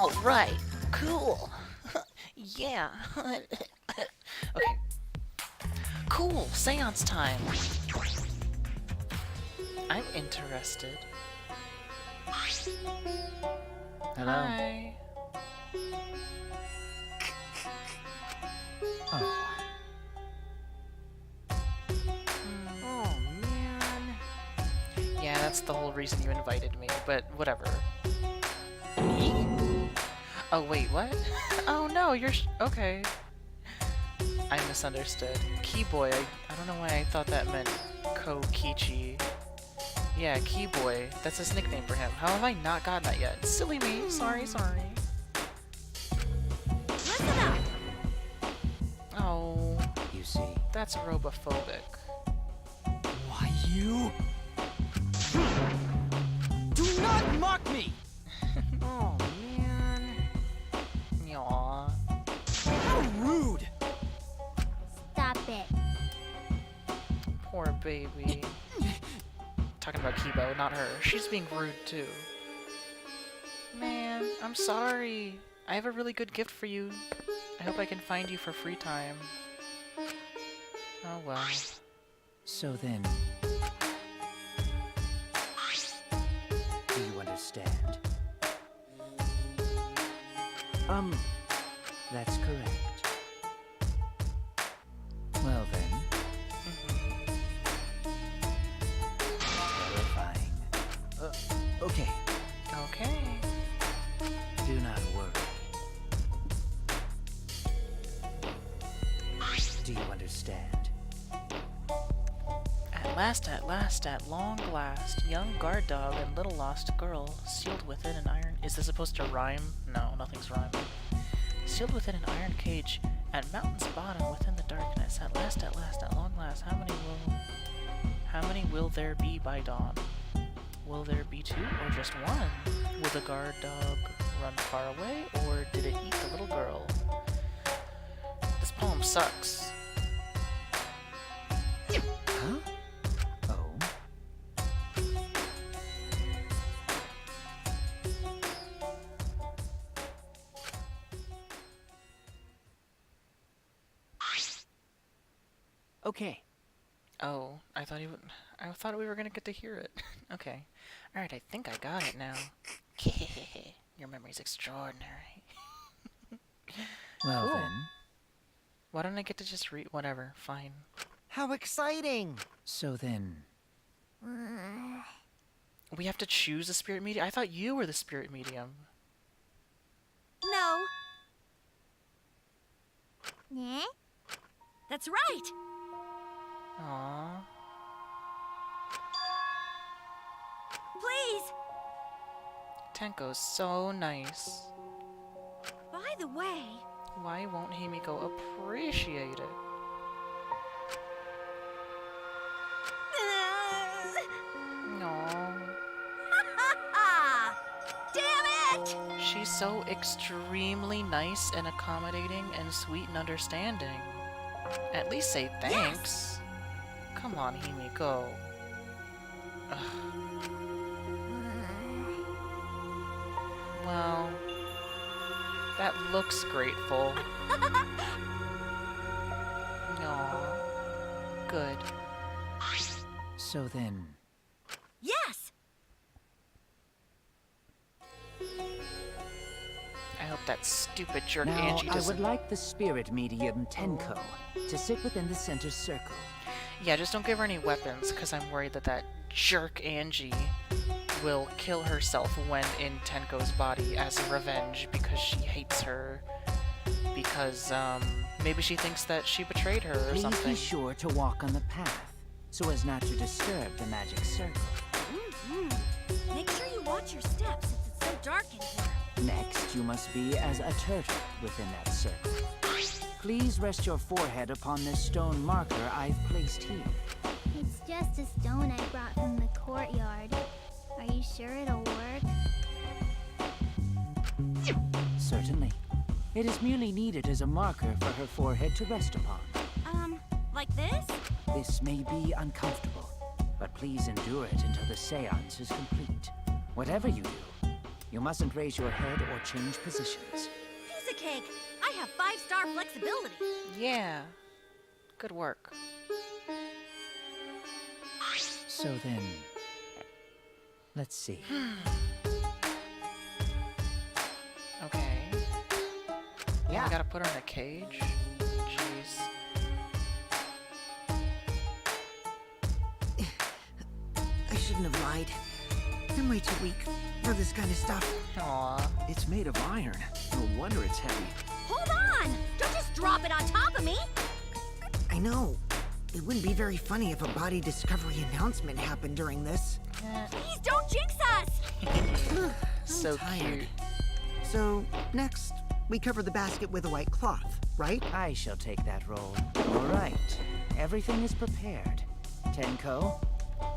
All right, cool. Yeah. Okay. Cool. Seance time. I'm interested. Hello. Hi. Oh. Oh man. Yeah, that's the whole reason you invited me, but whatever. Me? Oh, wait, what? Oh, no, you're okay. I misunderstood. Keyboy, I don't know why I thought that meant Kokichi. Yeah, Keyboy. That's his nickname for him. How have I not gotten that yet? Silly me. Sorry. Listen up. Oh, You see. that's robophobic. Why you? Do not mock me. Oh man. Aw. How rude. Stop it. Poor baby. Talking about Kibo, not her. She's being rude too. Man, I'm sorry. I have a really good gift for you. I hope I can find you for free time. Oh well. So then, do you understand? That's correct. Well then, terrifying. Okay, Okay. do not worry. Do you understand? At last, at long last, young guard dog and little lost girl, sealed within an iron... Is this supposed to rhyme? No, nothing's rhyming. Sealed within an iron cage, at mountain's bottom within the darkness, at long last, how many will there be by dawn? Will there be two or just one? Will the guard dog run far away, or did it eat the little girl? This poem sucks. Huh? Oh? Okay. Oh, I thought we were gonna get to hear it. Okay. Alright, I think I got it now. Your memory's extraordinary. Well Cool. then, Why don't I get to just read? Whatever, fine. How exciting. so then, We have to choose a spirit medium? I thought you were the spirit medium. No. Ne? That's right. Aww. Please. Tenko's so nice. By the way. Why won't Himiko appreciate it? Aww. Damn it! She's so extremely nice and accommodating and sweet and understanding. At least say thanks. Come on, Himiko. Ugh. Well, that looks grateful. Aw. Good. so then, Yes. I hope that stupid jerk now Angie I doesn't... would like the spirit medium Tenko to sit within the center circle. Yeah, just don't give her any weapons, because I'm worried that that jerk Angie will kill herself when in Tenko's body as a revenge because she hates her. Because, maybe she thinks that she betrayed her or Please something. be sure to walk on the path, so as not to disturb the magic circle. Make sure you watch your steps since it's so dark in here. Next, you must be as a turtle within that circle. Please rest your forehead upon this stone marker I've placed here. It's just a stone I brought from the courtyard. Are you sure it'll work? Certainly. It is merely needed as a marker for her forehead to rest upon. Like this? This may be uncomfortable, but please endure it until the seance is complete. Whatever you do, You mustn't raise your head or change positions. Piece of cake. I have 5-star flexibility. Yeah. Good work. So then, let's see. Okay. Yeah. I gotta put her in a cage? Jeez. I shouldn't have lied. I'm way too weak for this kind of stuff. Aw. It's made of iron. No wonder it's heavy. Hold on! Don't just drop it on top of me! I know. It wouldn't be very funny if a body discovery announcement happened during this. Please don't jinx us! So tired. cute. So, next, we cover the basket with a white cloth, right? I shall take that role. All right. Everything is prepared. Tenko,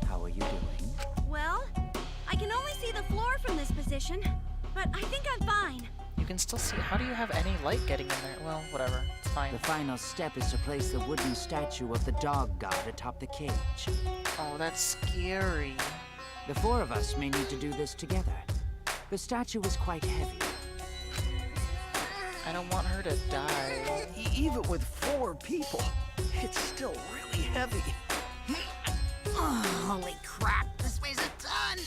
how are you doing? Well, I can only see the floor from this position, but I think I'm fine. You can still see. How do you have any light getting in there? Well, whatever. It's fine. The final step is to place the wooden statue of the dog god atop the cage. Oh, that's scary. The four of us may need to do this together. The statue is quite heavy. I don't want her to die. Even with 4 people, it's still really heavy. Oh, holy crap, this weighs a ton!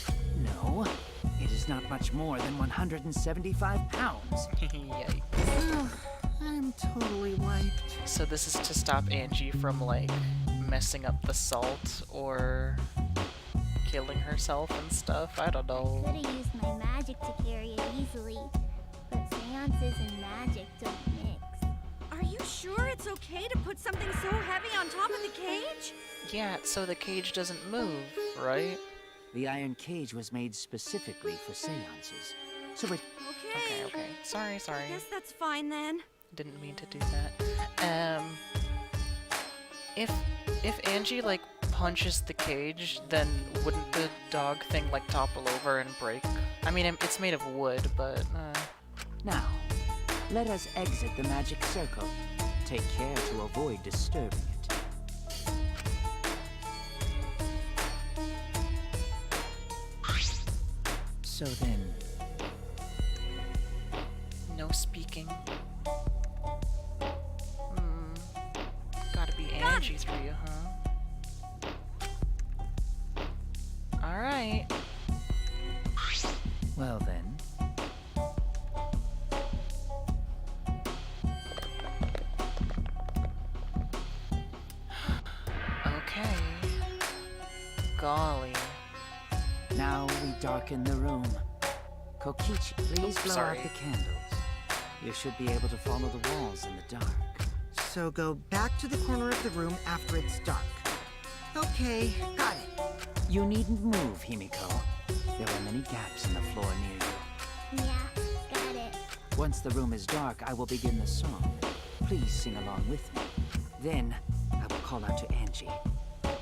No, it is not much more than 175 pounds. Yikes. I'm totally wiped. So this is to stop Angie from, like, messing up the salt or killing herself and stuff. I don't know. Could've used my magic to carry it easily, but seances and magic don't mix. Are you sure it's okay to put something so heavy on top of the cage? Yeah, so the cage doesn't move, right? The iron cage was made specifically for seances. So it... Okay. Sorry. Guess that's fine then. Didn't mean to do that. If Angie, like, punches the cage, then wouldn't the dog thing, like, topple over and break? I mean, it's made of wood, but, Now, let us exit the magic circle. Take care to avoid disturbing it. So then, no speaking. Gotta be Angie's for you, huh? Alright. well then, Okay. Golly. now we darken the room. Kokichi, please Oops, blow sorry. out the candles. You should be able to follow the walls in the dark. So go back to the corner of the room after it's dark. Okay, got it. You needn't move, Himiko. There are many gaps in the floor near you. Yeah, got it. Once the room is dark, I will begin the song. Please sing along with me. Then, I will call out to Angie.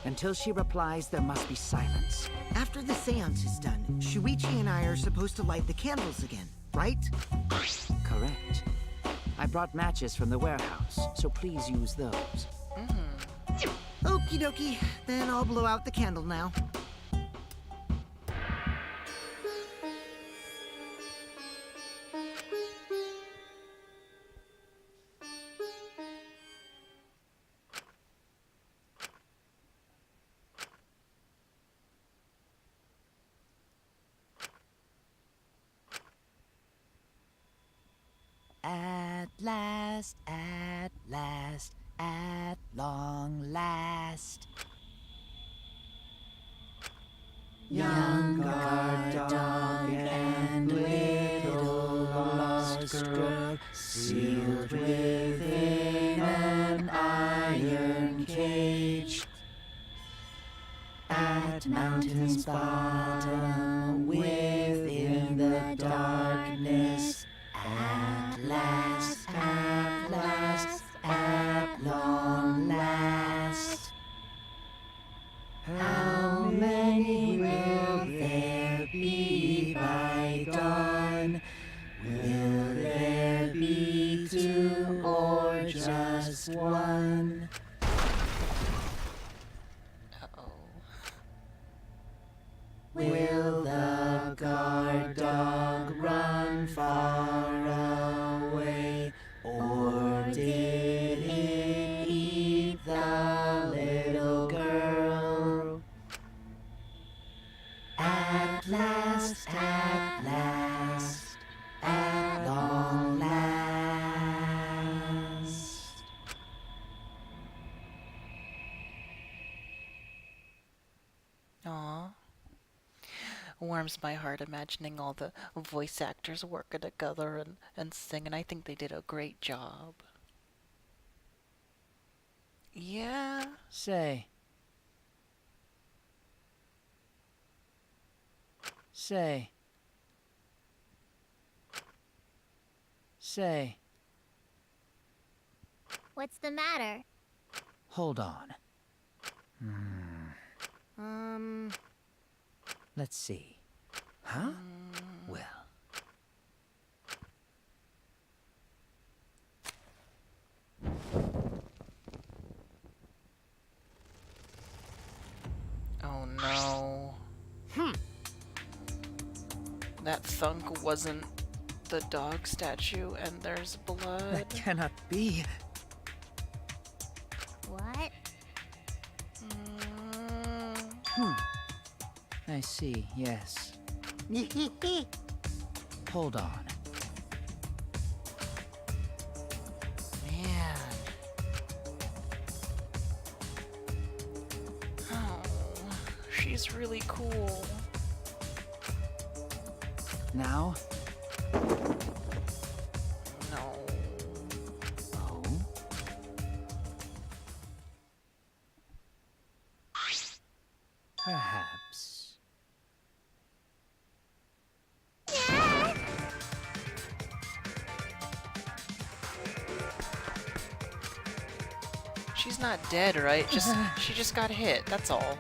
Until she replies, there must be silence. After the seance is done, Shuichi and I are supposed to light the candles again, right? Correct. I brought matches from the warehouse, so please use those. Okie dokie, then I'll blow out the candle now. At long last. Young guard dog and little lost girl, sealed within an iron cage. At mountain's bottom, within the darkness, at last, at long last. How many will there be by dawn? Will there be 2 or just 1? Uh-oh. Will the guard dog warms my heart imagining all the voice actors working together and singing. I think they did a great job. Yeah. Say. Say. Say. What's the matter? Hold on. Let's see. Huh? Well. Oh no. That thunk wasn't the dog statue and there's blood. That cannot be. What? I see, yes. Hold on. Man. Oh, she's really cool. Now? No. Oh? Perhaps. She's not dead, right? She just got hit, that's all.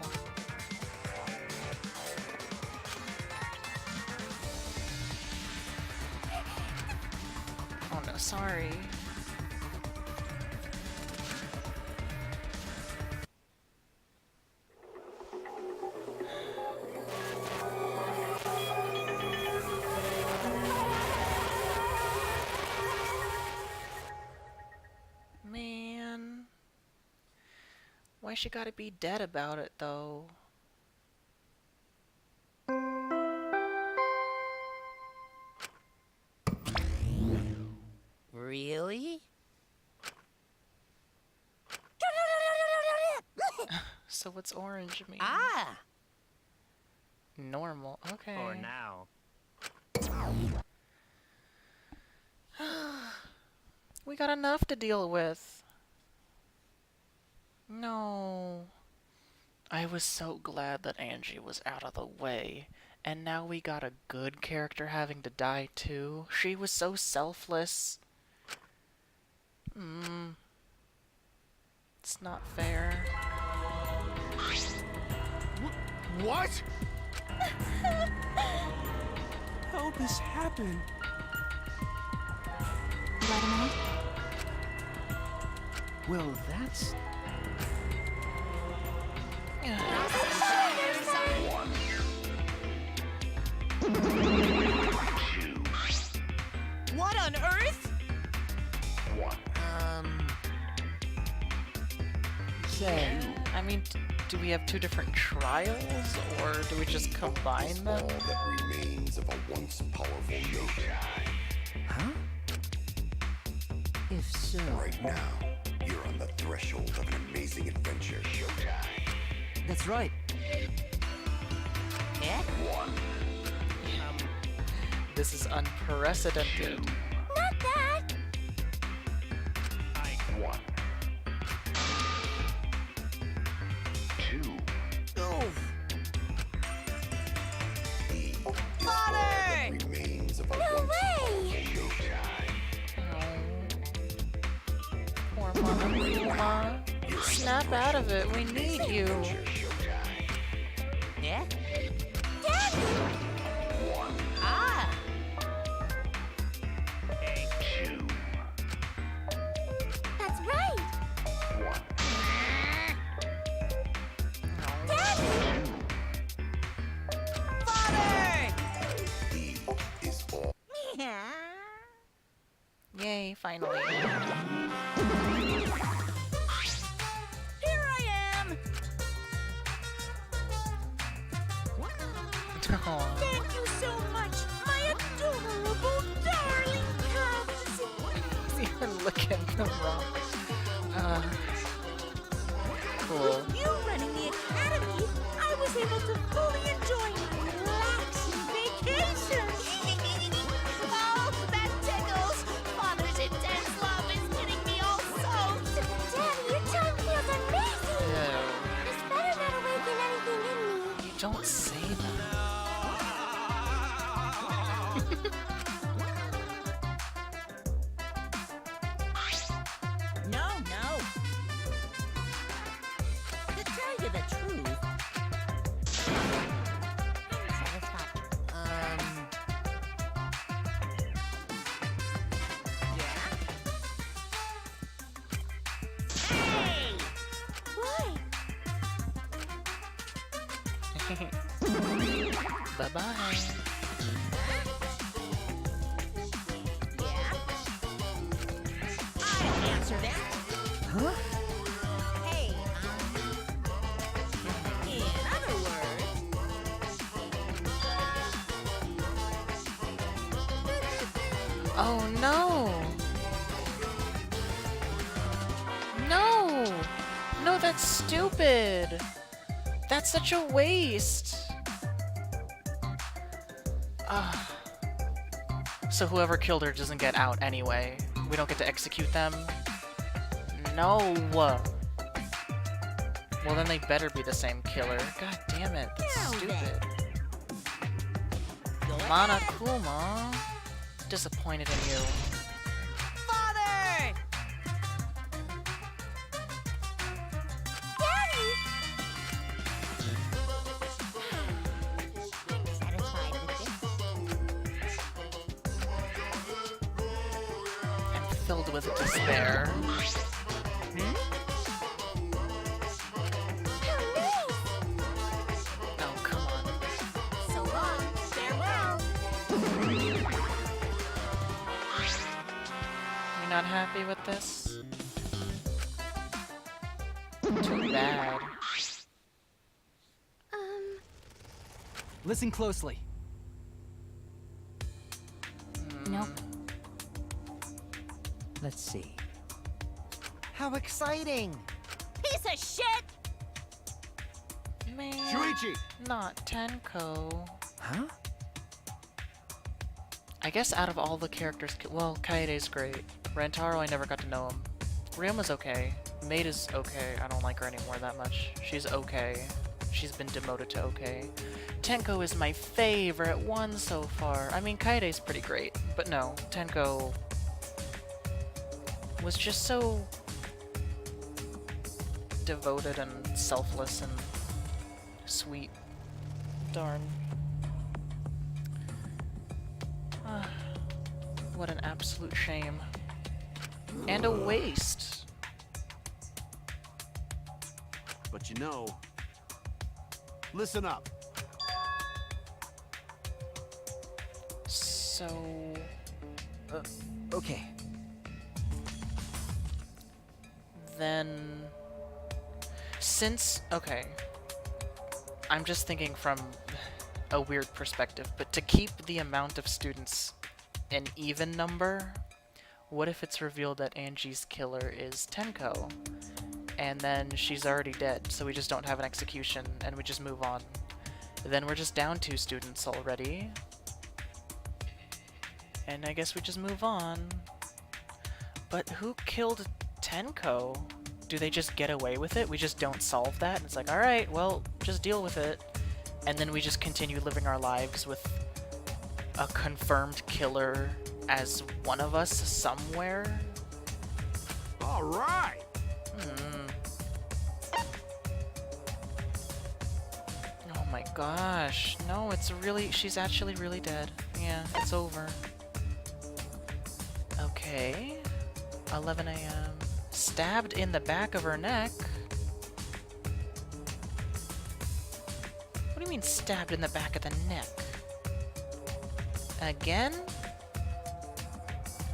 Oh no, sorry. Man. Why she gotta be dead about it, though? Really? So what's orange mean? Ah! Normal, okay. For now. We got enough to deal with. No. I was so glad that Angie was out of the way. And now we got a good character having to die too. She was so selfless. It's not fair. What? How'd this happen? Well, that's... What on earth? Say. I mean, do we have two different trials, or do we just combine them? All that remains of a once powerful nation. Huh? If so... Right now, you're on the threshold of an amazing adventure. Showtime. That's right. Eh? This is unprecedented. Not that! One. Two. Oh! He is all Father! that remains of a No once way! powerful showtime. Poor Mama. Snap out of it. We need you. Showtime. Eh? Daddy! Ah! Two. That's right! One. Daddy! Father! He is all. Yay, finally. Here I am! Aw. Thank you so much, my adorable darling cubs! He's even looking wrong. Cool. With you running the academy, I was able to fully enjoy my relaxing Don't say that. No, no. To tell you the truth, I'm satisfied. Yeah? Hey! What? Bye-bye. Yeah? I'll answer that. Huh? Hey, in other words, Oh no! No! No, that's stupid! That's such a waste! So whoever killed her doesn't get out anyway. We don't get to execute them? No! Well, then they better be the same killer. God damn it, that's Now stupid. go ahead. Monokuma. Disappointed in you. Father! Daddy! I'm satisfied with this. And filled with despair. Oh, come on. So long. Farewell. You're not happy with this? Too bad. Listen closely. Nope. Let's see. How exciting! Piece of shit! Man, Shuichi! not Tenko. Huh? I guess out of all the characters, well, Kaede's great. Rantaro, I never got to know him. Ryuma's okay. Maida's okay. I don't like her anymore that much. She's okay. She's been demoted to okay. Tenko is my favorite one so far. I mean, Kaede's pretty great, but no, Tenko was just so devoted and selfless and sweet. Darn. What an absolute shame. And a waste. But you know, listen up. So... Okay. then... Since... okay. I'm just thinking from a weird perspective, but to keep the amount of students an even number, what if it's revealed that Angie's killer is Tenko? And then she's already dead, so we just don't have an execution, and we just move on. Then we're just down 2 students already. And I guess we just move on. But who killed Tenko? Do they just get away with it? We just don't solve that? And it's like, alright, well, just deal with it. And then we just continue living our lives with a confirmed killer as one of us somewhere? All right. Oh my gosh. No, it's really... she's actually really dead. Yeah, it's over. Okay. 11 a.m. Stabbed in the back of her neck? What do you mean stabbed in the back of the neck? Again?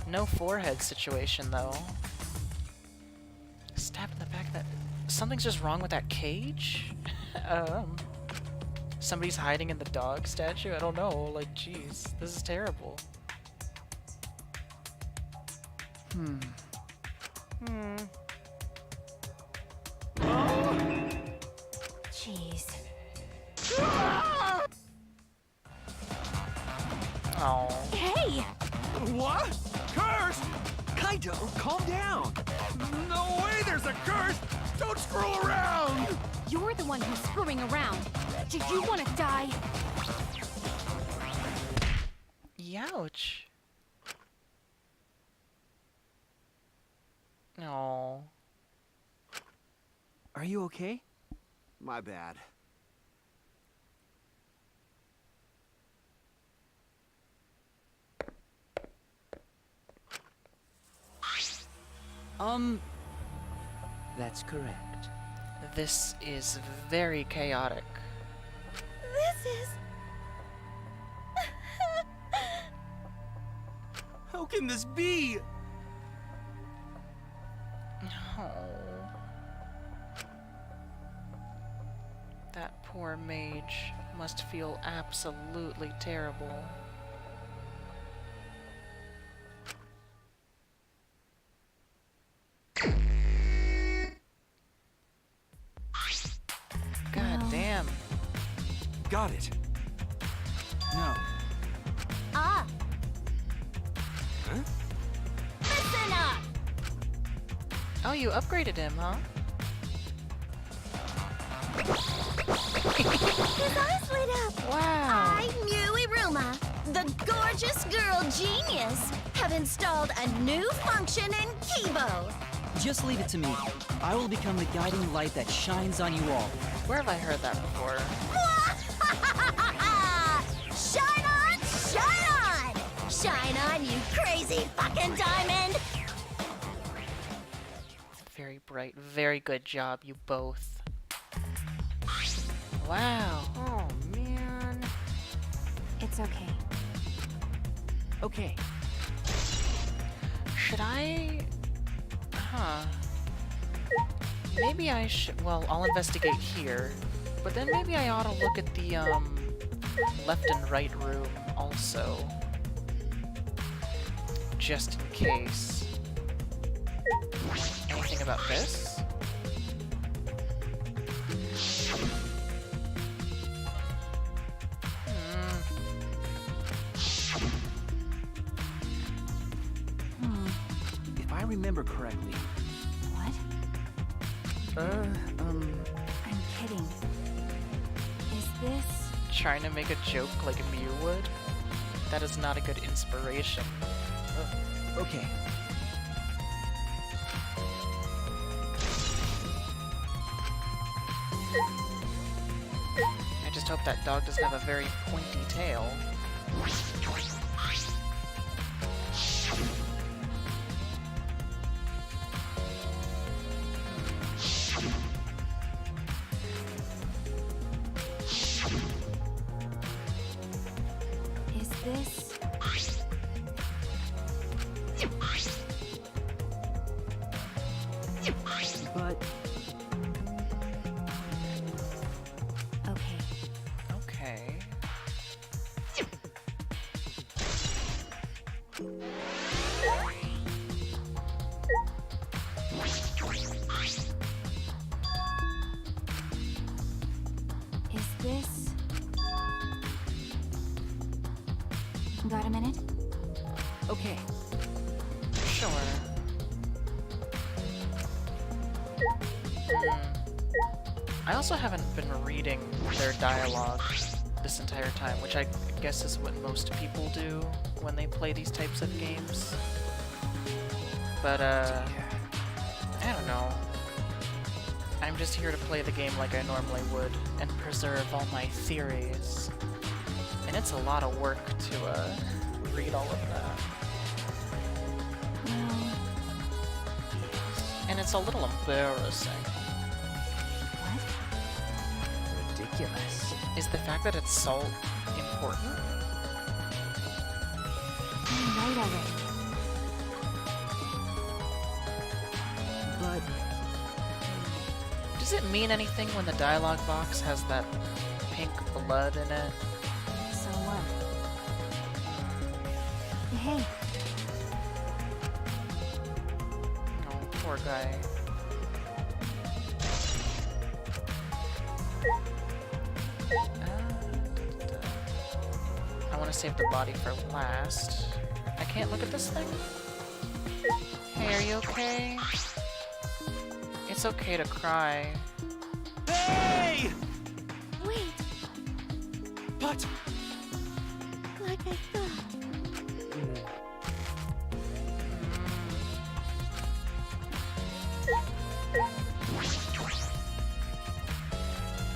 No forehead situation, though. Stabbed in the back of that... Something's just wrong with that cage? Somebody's hiding in the dog statue? I don't know. Like, jeez. This is terrible. Jeez. Oh. Hey! What? Curse! I don't. Calm down. No way there's a curse! Don't screw around! You're the one who's screwing around. Do you want to die? Youch. No. Are you okay? My bad. That's correct. This is very chaotic. This is... How can this be? Oh. That poor mage must feel absolutely terrible. God damn. Got it. No. Ah! Huh? Listen up! Oh, you upgraded him, huh? His eyes lit up! Wow. I, Muiruma, the gorgeous girl genius, have installed a new function in Kibo. Just leave it to me. I will become the guiding light that shines on you all. Where have I heard that before? Shine on, shine on! Shine on, you crazy fucking diamond! Very bright. Very good job, you both. Wow. Oh, man. It's okay. Okay. Should I... Huh. Maybe I should... Well, I'll investigate here. But then maybe I ought to look at the, left and right room also. Just in case. Anything about this? If I remember correctly. What? I'm kidding. Is this... Trying to make a joke like Mew would? That is not a good inspiration. Okay. I just hope that dog doesn't have a very pointy tail. Is this... But Okay. Okay. Is this... Got a minute? Okay. Sure. I also haven't been reading their dialogue this entire time, which I guess is what most people do when they play these types of games. But, I don't know. I'm just here to play the game like I normally would, and preserve all my theories. And it's a lot of work to, read all of that. Well... And it's a little embarrassing. What? Ridiculous. Is the fact that it's salt important? I'm right already. But Does it mean anything when the dialogue box has that pink blood in it? So what? Hey, Oh, poor guy. I want to save the body for last. I can't look at this thing? Hey, are you okay? It's okay to cry. Hey! Wait, What? like I thought.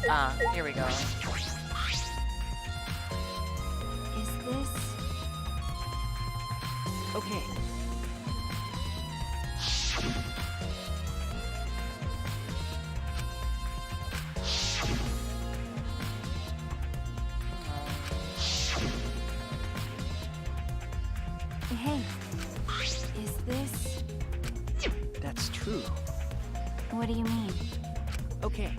Ah, here we go. Is this... Okay. Hey, is this... That's true. What do you mean? Okay.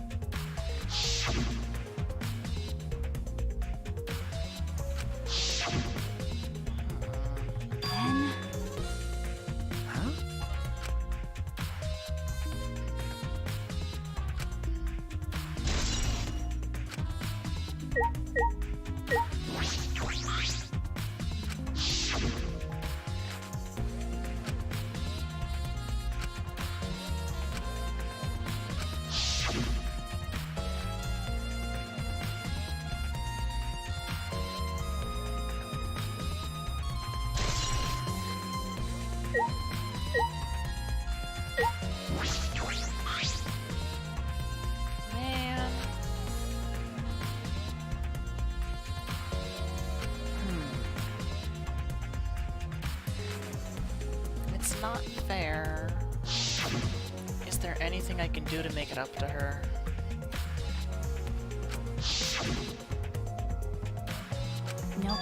Then... Huh? Man. It's not fair. Is there anything I can do to make it up to her? Nope.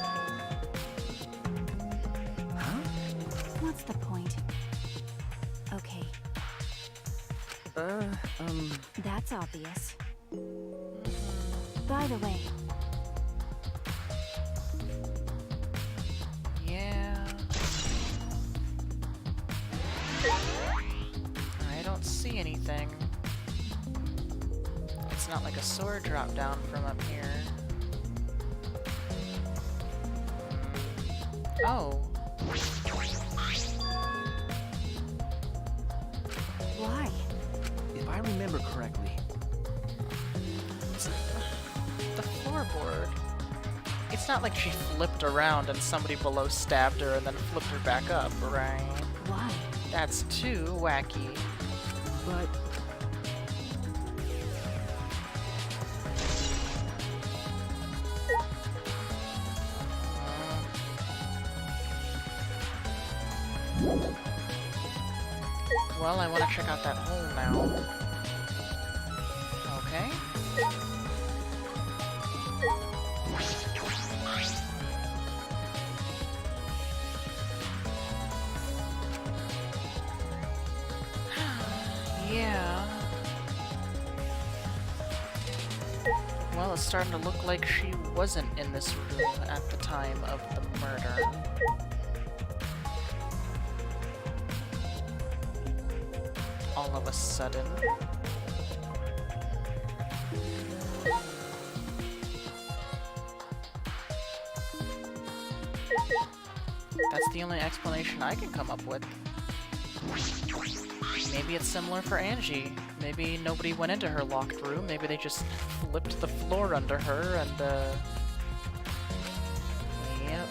Huh? What's the point? Okay, that's obvious. By the way, Yeah. I don't see anything. It's not like a sword drop down from up here. Oh. why? If I remember correctly, The floorboard. It's not like she flipped around and somebody below stabbed her and then flipped her back up, right? Why? That's too wacky. but Well, I want to check out that hole now. Okay. Yeah. Well, it's starting to look like she wasn't in this room at the time of the murder. All of a sudden. That's the only explanation I can come up with. Maybe it's similar for Angie. Maybe nobody went into her locked room. Maybe they just flipped the floor under her and, Yep.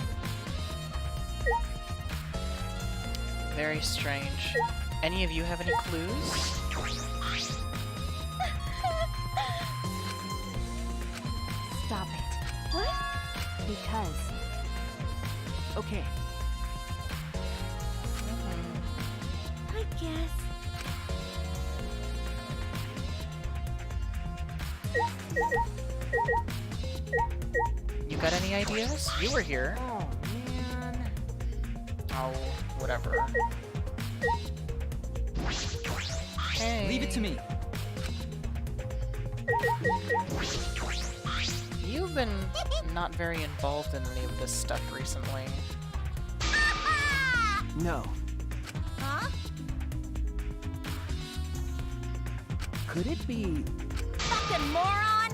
Very strange. Any of you have any clues? Stop it. What? Because Okay. I guess. You got any ideas? You were here. Oh, man. Oh, whatever. Hey. Leave it to me. You've been not very involved in any of this stuff recently. no. Huh? Could it be? Fucking moron!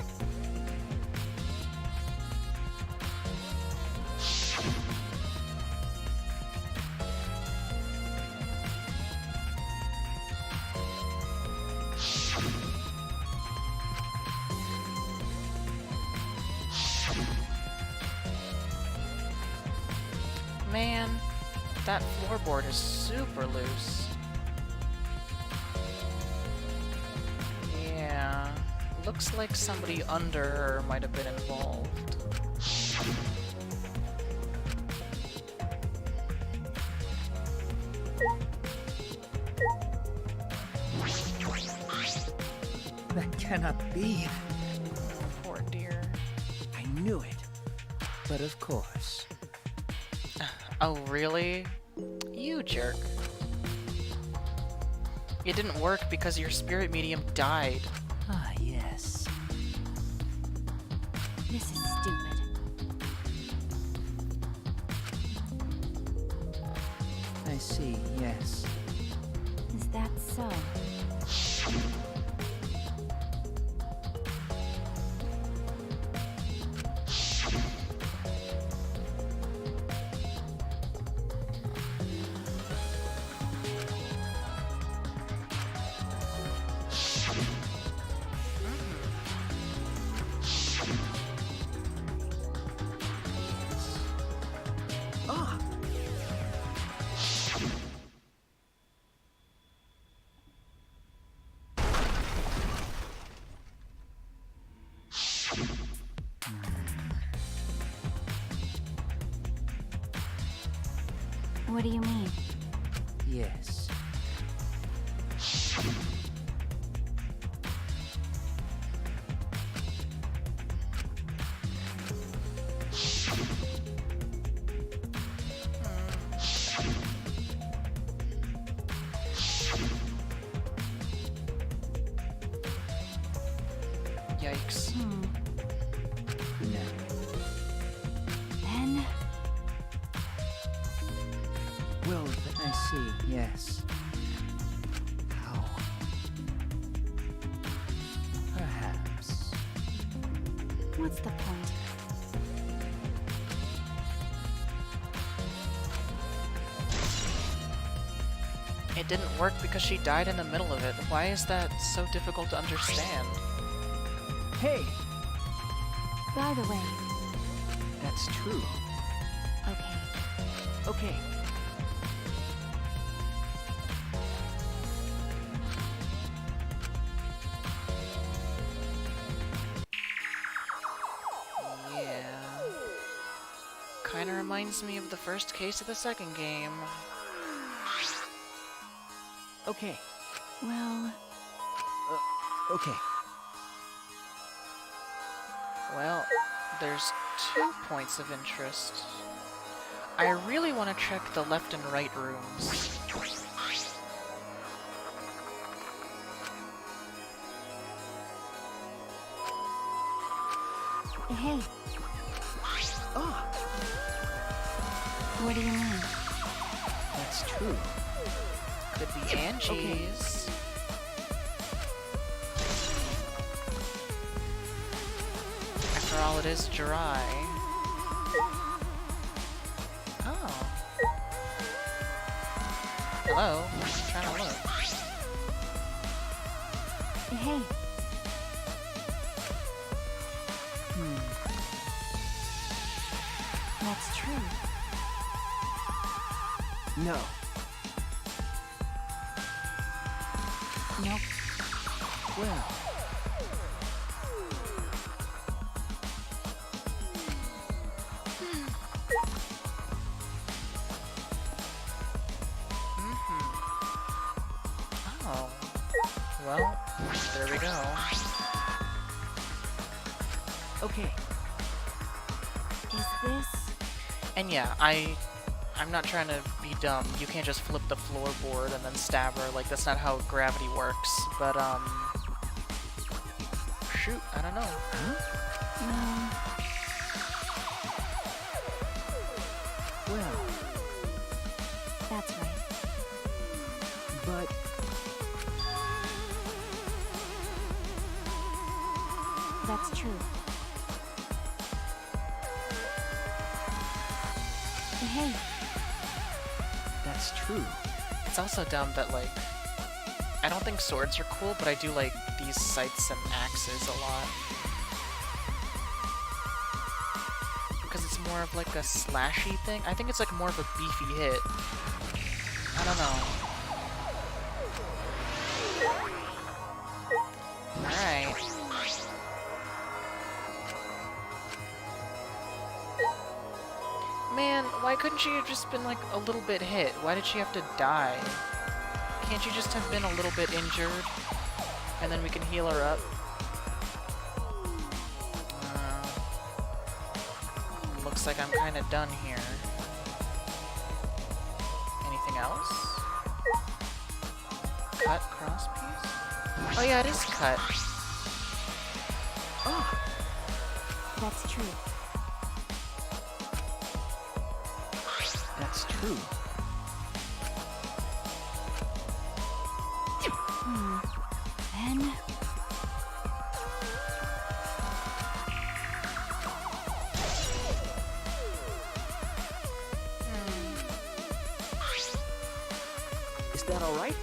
that floorboard is super loose. Yeah, looks like somebody under her might have been involved. That cannot be. Poor dear. I knew it. But of course. Oh, really? You jerk. It didn't work because your spirit medium died. Ah, yes. This is stupid. I see, yes. Is that so? Ah! What do you mean? Yes. Yikes. No. Then Well, I see, yes. How? Perhaps. what's the point? It didn't work because she died in the middle of it. Why is that so difficult to understand? Hey! By the way, That's true. okay. Okay. Yeah. Kinda reminds me of the first case of the second game. Okay. Well, Okay. Well, there's 2 points of interest. I really want to check the left and right rooms. hey, Ah! what do you mean? That's true. Could be Angie's. After all, it is dry. Oh. Hello? I'm trying to look. Hey, that's true. No. Nope. Well. Oh. Well, there we go. Okay. Is this? And yeah, I'm not trying to be dumb. You can't just flip the floorboard and then stab her. Like, that's not how gravity works. But, shoot, I don't know. Huh? No, Well, that's right. but That's true. Hey, that's true. It's also dumb that, like, I don't think swords are cool, but I do like these scythes and axes a lot. Because it's more of like a slashy thing. I think it's like more of a beefy hit. I don't know. Alright. Man, why couldn't she have just been like a little bit hit? Why did she have to die? Can't you just have been a little bit injured? And then we can heal her up? Looks like I'm kind of done here. Anything else? Cut, cross piece? Oh yeah, it is cut. Oh, that's true. That's true. Then... Is that all right?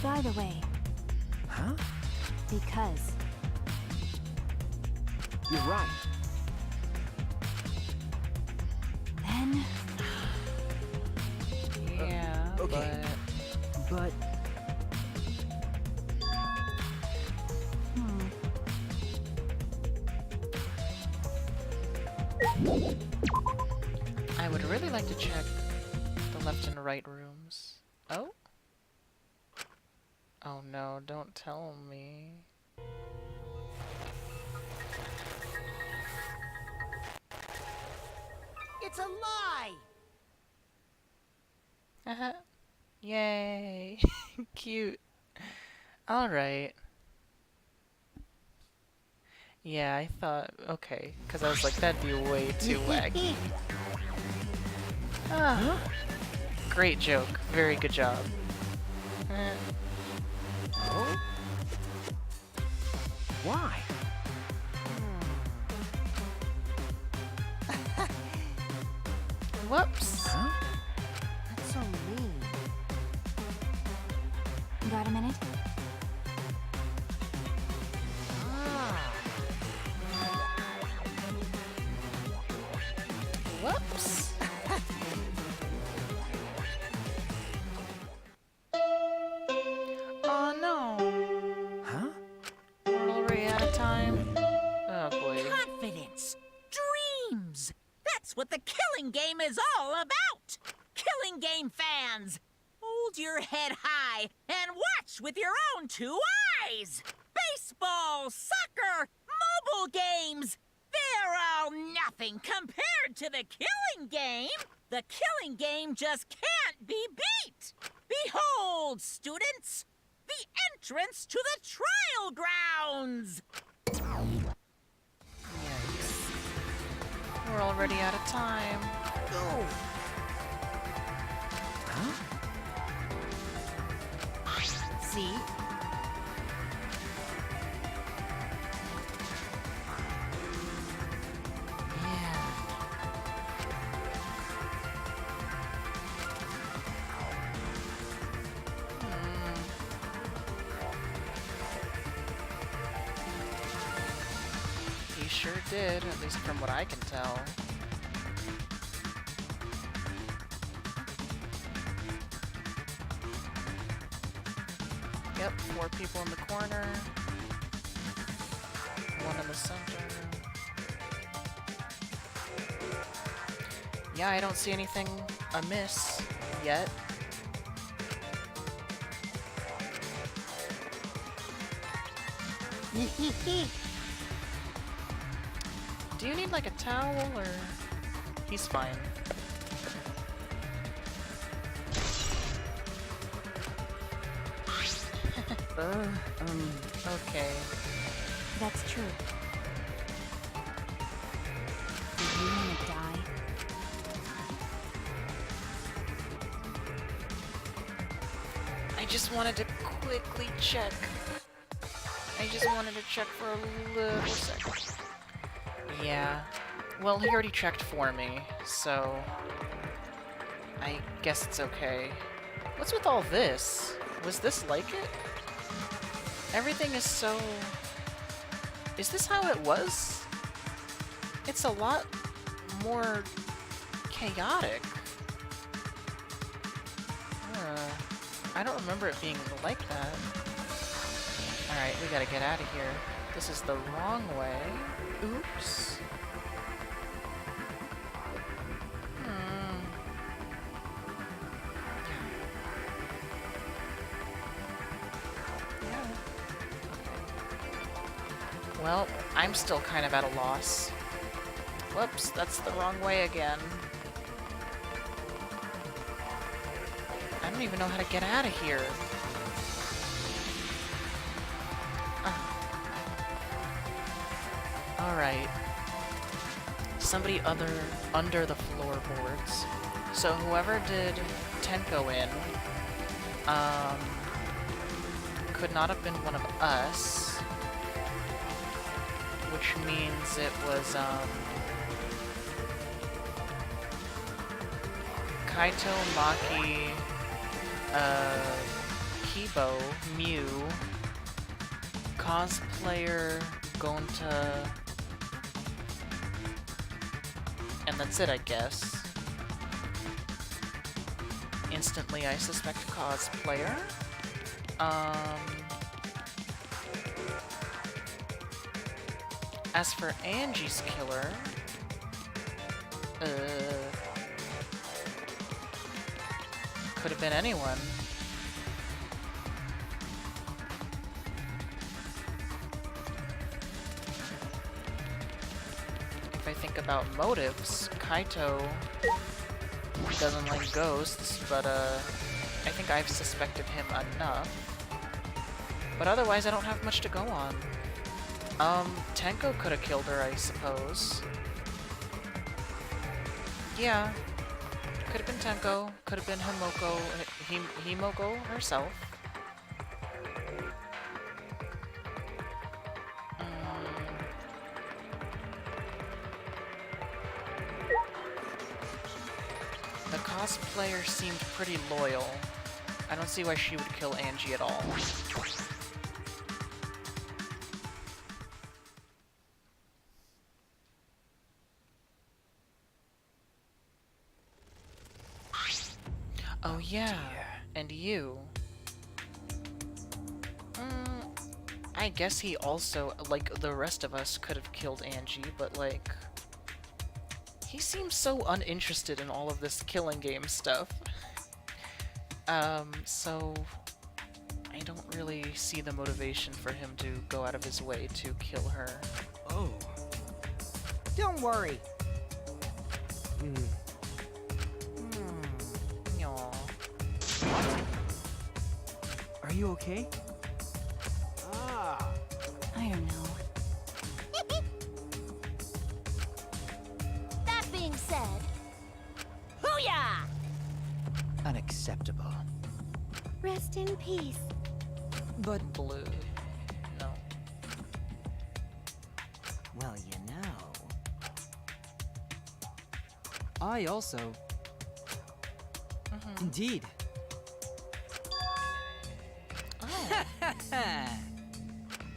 By the way, Huh? because You're right. then... Yeah, okay. But I would really like to check the left and right rooms. Oh? Oh no, don't tell me. It's a lie! Uh-huh. Yay. Cute. Alright. Yeah, I thought, okay, because I was like, that'd be way too wacky. Ah. Great joke. Very good job. Oh? Why? Whoops. Huh? That's so mean. Got a minute? Whoops. Oh no. Huh? We're already out of time. Oh boy. Confidence! Dreams! That's what the Killing Game is all about! Killing Game fans! Hold your head high and watch with your own two eyes! Baseball, soccer, mobile games! They're all nothing compared to the Killing Game! The Killing Game just can't be beat! Behold, students! The entrance to the trial grounds! Yikes. We're already out of time. Oh. Huh? See? He sure did, at least from what I can tell. Yep, 4 people in the corner. 1 in the center. Yeah, I don't see anything amiss yet. Do you need like a towel or... He's fine. Okay. That's true. Did you want to die? I just wanted to quickly check. I just wanted to check for a little second. Yeah. Well, he already checked for me, so I guess it's okay. What's with all this? Was this like it? Everything is so... Is this how it was? It's a lot more chaotic. I don't remember it being like that. Alright, we gotta get out of here. This is the wrong way. Oops. Well, I'm still kind of at a loss. Whoops, that's the wrong way again. I don't even know how to get out of here. Alright. Somebody under the floorboards. So whoever did Tenko in, could not have been one of us. Which means it was, Kaito, Maki, Kibo, Mew, Cosplayer, Gonta, and that's it, I guess. Instantly, I suspect Cosplayer. As for Angie's killer, could have been anyone. If I think about motives, Kaito doesn't like ghosts, but I think I've suspected him enough. But otherwise, I don't have much to go on. Tenko could have killed her, I suppose. Yeah. Could have been Tenko. Could have been Himoko. Himoko herself. The cosplayer seemed pretty loyal. I don't see why she would kill Angie at all. Oh yeah, and you. I guess he also, like the rest of us, could have killed Angie, but like... He seems so uninterested in all of this killing game stuff. So... I don't really see the motivation for him to go out of his way to kill her. Oh. Don't worry. Are you okay? I don't know. That being said, hoo-yah! Unacceptable. Rest in peace. But, Blue. No. well, you know. I also. Indeed.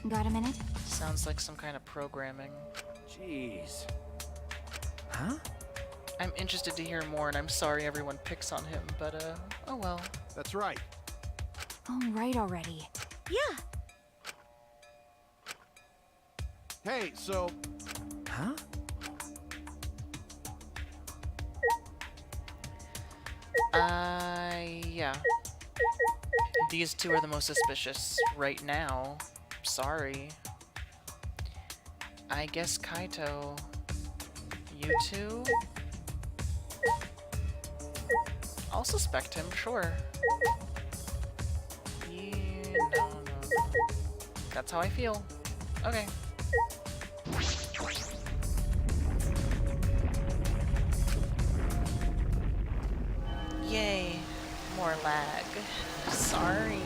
Got a minute? Sounds like some kind of programming. Jeez. Huh? I'm interested to hear more, and I'm sorry everyone picks on him, but, oh well. That's right. All right already. Yeah, Hey, so Huh? Yeah. These two are the most suspicious right now. Sorry. I guess Kaito... You two? I'll suspect him, sure. Yeah, no. That's how I feel. Okay. Yay. More lag. Sorry.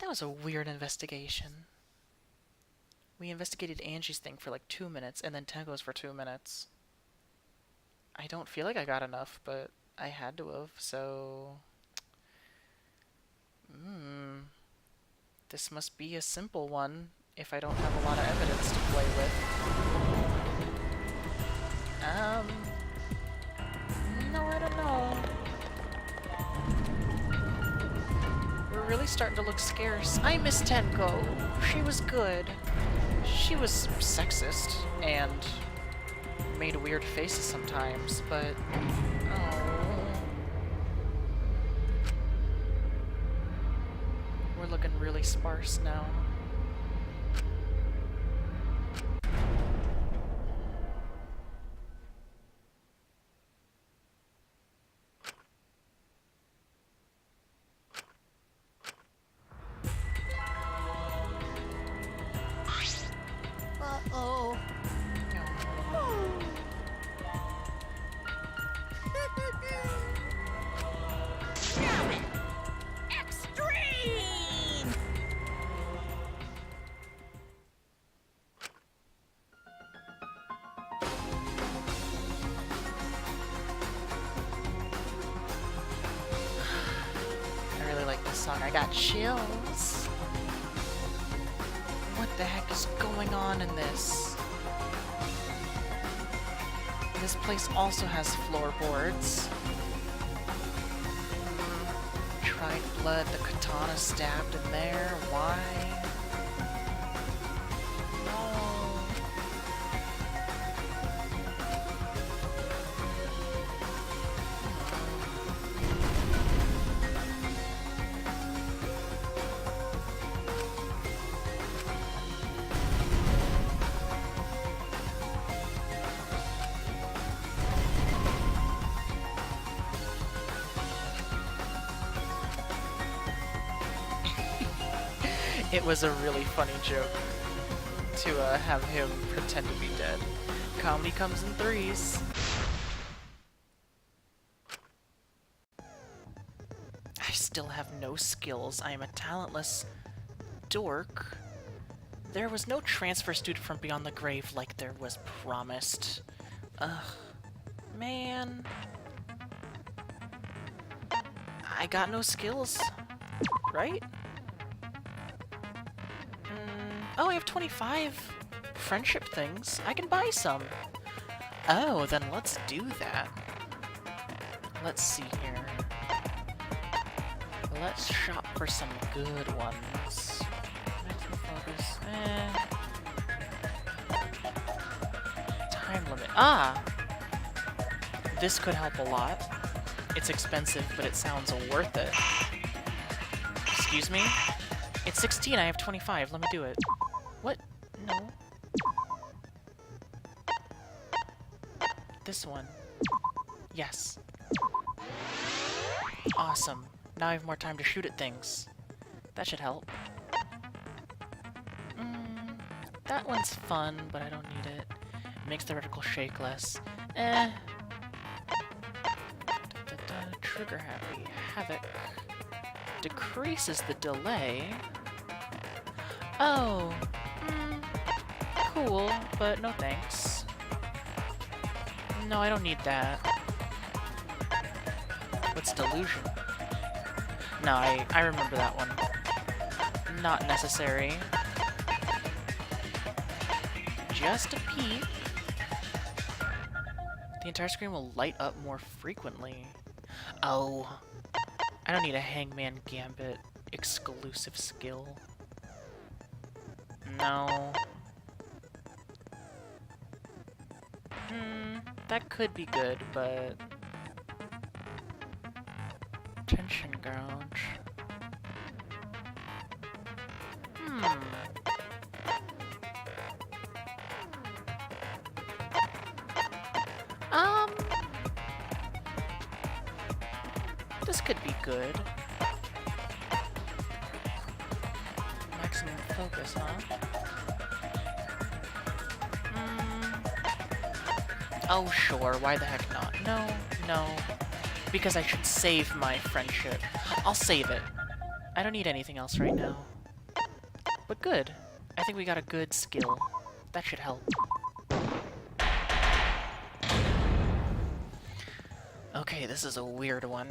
That was a weird investigation. We investigated Angie's thing for like 2 minutes, and then Tengo's for 2 minutes. I don't feel like I got enough, but I had to have, so... This must be a simple one, if I don't have a lot of evidence to play with. No, I don't know. We're really starting to look scarce. I miss Tenko. She was good. She was sexist and made weird faces sometimes, but oh, we're looking really sparse now. Uh-oh. Extreme! I really like this song. I got chills. What the heck is going on in this? This place also has floorboards. Dried blood, the katana stabbed in there. Why? It was a really funny joke to have him pretend to be dead. Comedy comes in threes. I still have no skills. I am a talentless dork. There was no transfer student from beyond the grave like there was promised. Ugh. Man. I got no skills. Right? Oh, I have 25 friendship things. I can buy some. Oh, then let's do that. Let's see here. Let's shop for some good ones. Maximum focus. Time limit. Ah! This could help a lot. It's expensive, but it sounds worth it. Excuse me? It's 16, I have 25. Let me do it. What? No. This one. Yes. Awesome. Now I have more time to shoot at things. That should help. That one's fun, but I don't need it. Makes the reticle shake less. Trigger happy. Havoc. Decreases the delay. Oh. Cool, but no thanks. No, I don't need that. What's delusion? No, I remember that one. Not necessary. Just a peep. The entire screen will light up more frequently. Oh. I don't need a Hangman Gambit exclusive skill. No. That could be good, but... Tension gouge. This could be good. Maximum focus, huh? Oh, sure. Why the heck not? No, no. Because I should save my friendship. I'll save it. I don't need anything else right now. but good. I think we got a good skill. That should help. Okay, this is a weird one.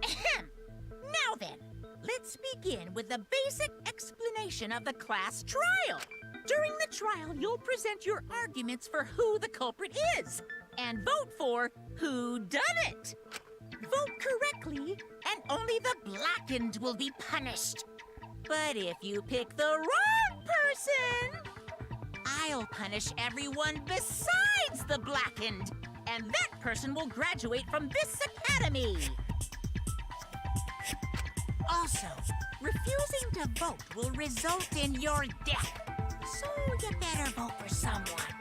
Now then, let's begin with the basic explanation of the class trial. During the trial, you'll present your arguments for who the culprit is, and vote for who done it. Vote correctly, and only the blackened will be punished. But if you pick the wrong person, I'll punish everyone besides the blackened, and that person will graduate from this academy. Also, refusing to vote will result in your death, so you better vote for someone.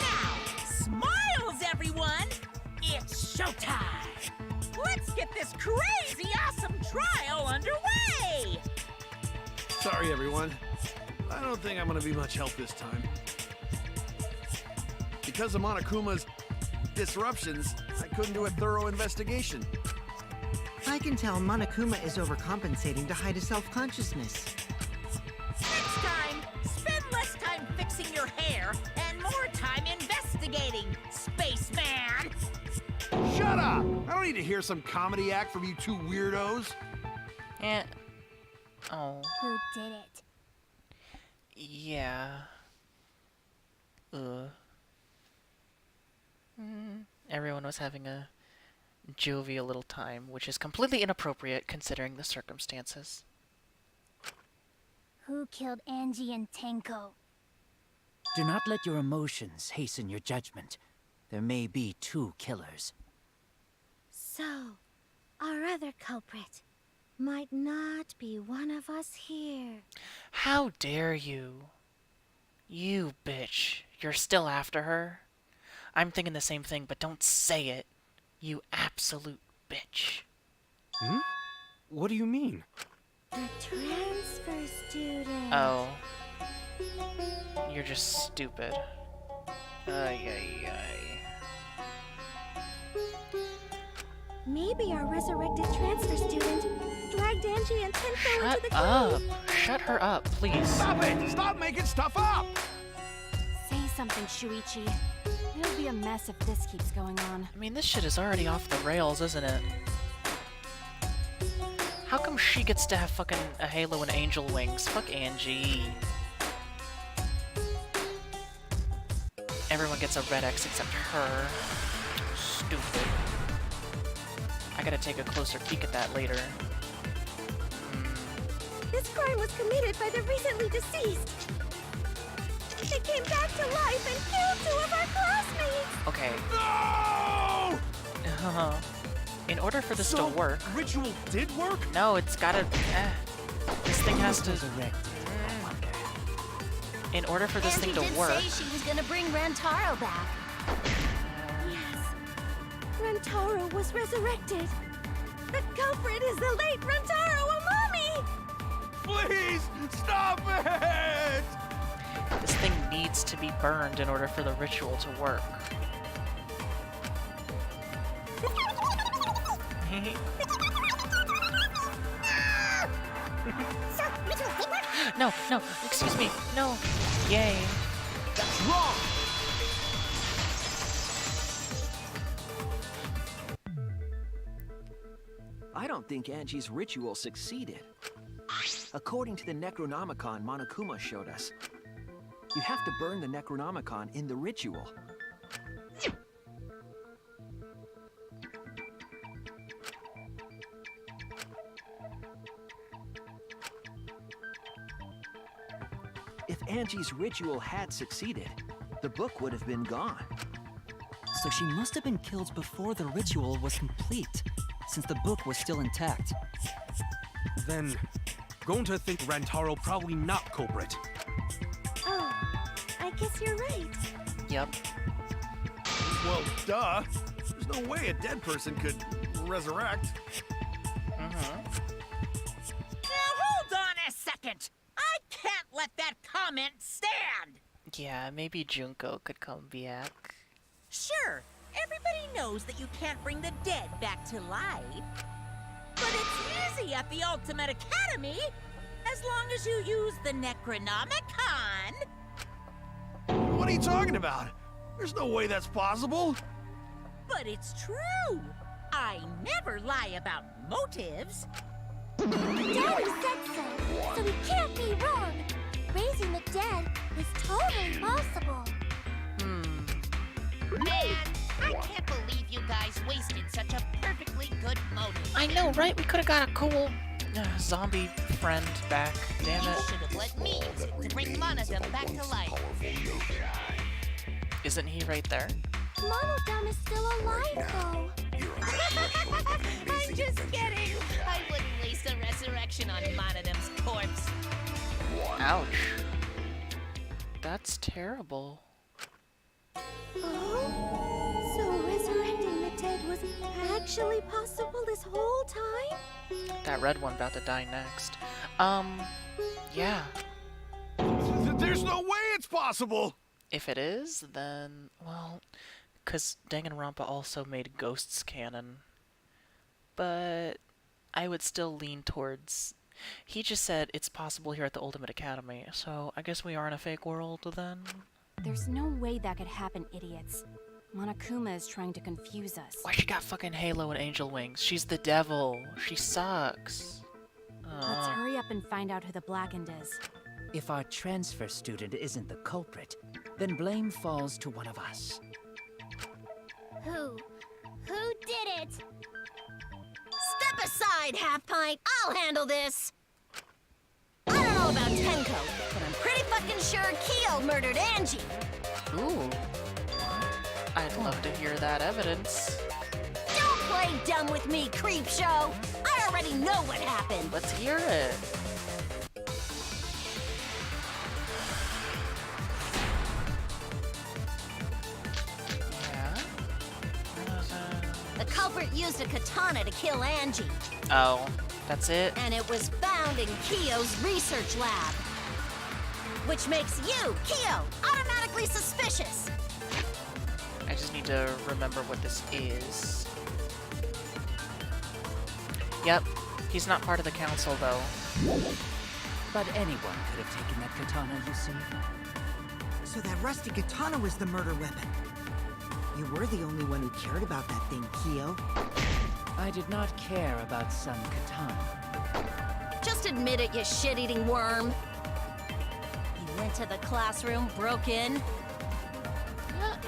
Now, smiles, everyone! It's showtime! Let's get this crazy awesome trial underway! Sorry, everyone. I don't think I'm gonna be much help this time. Because of Monokuma's disruptions, I couldn't do a thorough investigation. I can tell Monokuma is overcompensating to hide his self-consciousness. Next time, spend less time fixing your hair and more time investigating, spaceman! Shut up! I don't need to hear some comedy act from you two weirdos. Eh. Oh. Who did it? Yeah. Everyone was having a jovial little time, which is completely inappropriate considering the circumstances. Who killed Angie and Tenko? Do not let your emotions hasten your judgment. There may be two killers. So, our other culprit might not be one of us here. How dare you? You bitch. You're still after her? I'm thinking the same thing, but don't say it. You absolute bitch. Hmm? What do you mean? The transfer student. Oh. You're just stupid. Ay, ay, ay. Maybe our resurrected transfer student dragged Angie and Tenko into the Shut up. cave. Shut her up, please. Stop it! Stop making stuff up! Say something, Shuichi. It'll be a mess if this keeps going on. I mean, this shit is already off the rails, isn't it? How come she gets to have fucking a halo and angel wings? Fuck Angie. Everyone gets a red X except her. Stupid. I gotta take a closer peek at that later. This crime was committed by the recently deceased. They came back to life and killed 2 of our classmates. Okay. No! In order for this to work... ritual did work? No, it's gotta... This thing has to... In order for this thing to work... Angie did say she was gonna bring Rantaro back. Yes. Rantaro was resurrected. The culprit is the late Rantaro Amami! Please, stop it! This thing needs to be burned in order for the ritual to work. No, no, excuse me, no. Yay. That's wrong! I don't think Angie's ritual succeeded. According to the Necronomicon Monokuma showed us, you have to burn the Necronomicon in the ritual. If Angie's ritual had succeeded, the book would have been gone. So she must have been killed before the ritual was complete, since the book was still intact. Then, going to think Rantaro probably not culprit. Oh, I guess you're right. Yep. Well, duh. There's no way a dead person could resurrect. Now hold on a second. I can't let that comment stand. Yeah, maybe Junko could come back. Sure, everybody knows that you can't bring the dead back to life. But it's easy at the Ultimate Academy, as long as you use the Necronomicon. What are you talking about? There's no way that's possible. But it's true. I never lie about motives. Daddy said so he can't be wrong. Raising the dead is totally possible. Man, I can't believe you guys wasted such a perfectly good motive. I know, right? We could have got a cool zombie friend back. Damn You it. should have let me use it to bring Monodum back to life. Isn't he right there? Monodum is still alive, though. I'm just kidding. I wouldn't waste a resurrection on Monodum's corpse. Ouch. That's terrible. Oh? So resurrecting the dead was actually possible this whole time? That red one about to die next. Yeah. There's no way it's possible! If it is, then, well, because Danganronpa also made ghosts canon. But I would still lean towards... He just said it's possible here at the Ultimate Academy, so I guess we are in a fake world then? There's no way that could happen, idiots. Monokuma is trying to confuse us. Why she got fucking Halo and Angel Wings? She's the devil. She sucks. Let's hurry up and find out who the Blackened is. If our transfer student isn't the culprit, then blame falls to one of us. Who? Who did it? Step aside, Half Pint. I'll handle this. I don't know about Tenko, but I'm pretty fucking sure Kyo murdered Angie. Ooh. I'd love to hear that evidence. Don't play dumb with me, Creepshow. I already know what happened. Let's hear it. Yeah? The culprit used a katana to kill Angie, Oh, that's it? and it was found in Kyo's research lab. Which makes you, Kyo, automatically suspicious. I just need to remember what this is. Yep, he's not part of the council though. But anyone could have taken that katana, you see. So that rusty katana was the murder weapon. You were the only one who cared about that thing, Kyo. I did not care about some katana. Just admit it, you shit-eating worm. He went to the classroom, broke in,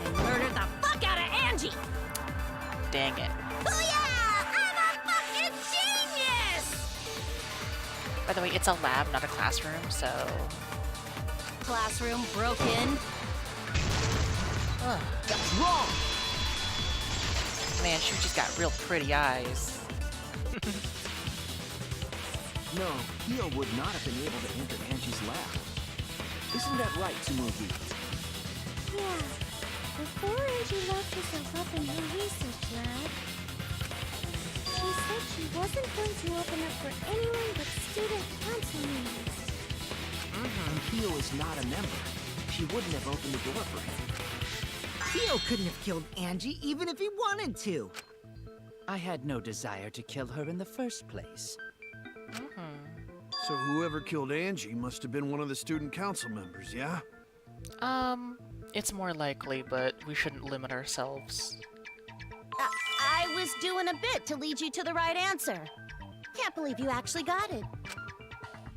and murdered the fuck out of Angie! Dang it. Oh yeah! I'm a fucking genius! By the way, it's a lab, not a classroom, so... Classroom, broke in. That's wrong! Man, she just got real pretty eyes. No, Kyo would not have been able to enter Angie's lab. Isn't that right, Tsumugi? Yeah. Before Angie locked herself up in her research lab, she said she wasn't going to open up for anyone but student council members. And Kyo is not a member. She wouldn't have opened the door for him. Kyo couldn't have killed Angie even if he wanted to. I had no desire to kill her in the first place. So whoever killed Angie must have been one of the student council members, yeah? It's more likely, but we shouldn't limit ourselves. I was doing a bit to lead you to the right answer. Can't believe you actually got it.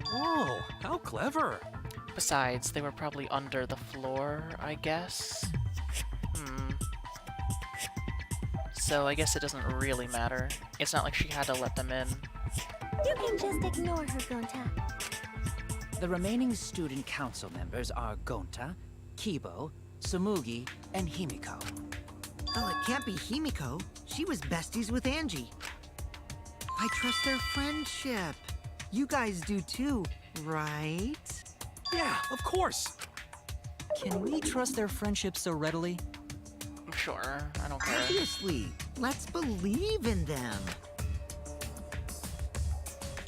Oh, how clever. Besides, they were probably under the floor, I guess. So I guess it doesn't really matter. It's not like she had to let them in. You can just ignore her, Gonta. The remaining student council members are Gonta, Kibo, Tsumugi, and Himiko. Well, it can't be Himiko. She was besties with Angie. I trust their friendship. You guys do too, right? Yeah, of course. Can we trust their friendship so readily? Sure, I don't care. Obviously. Let's believe in them.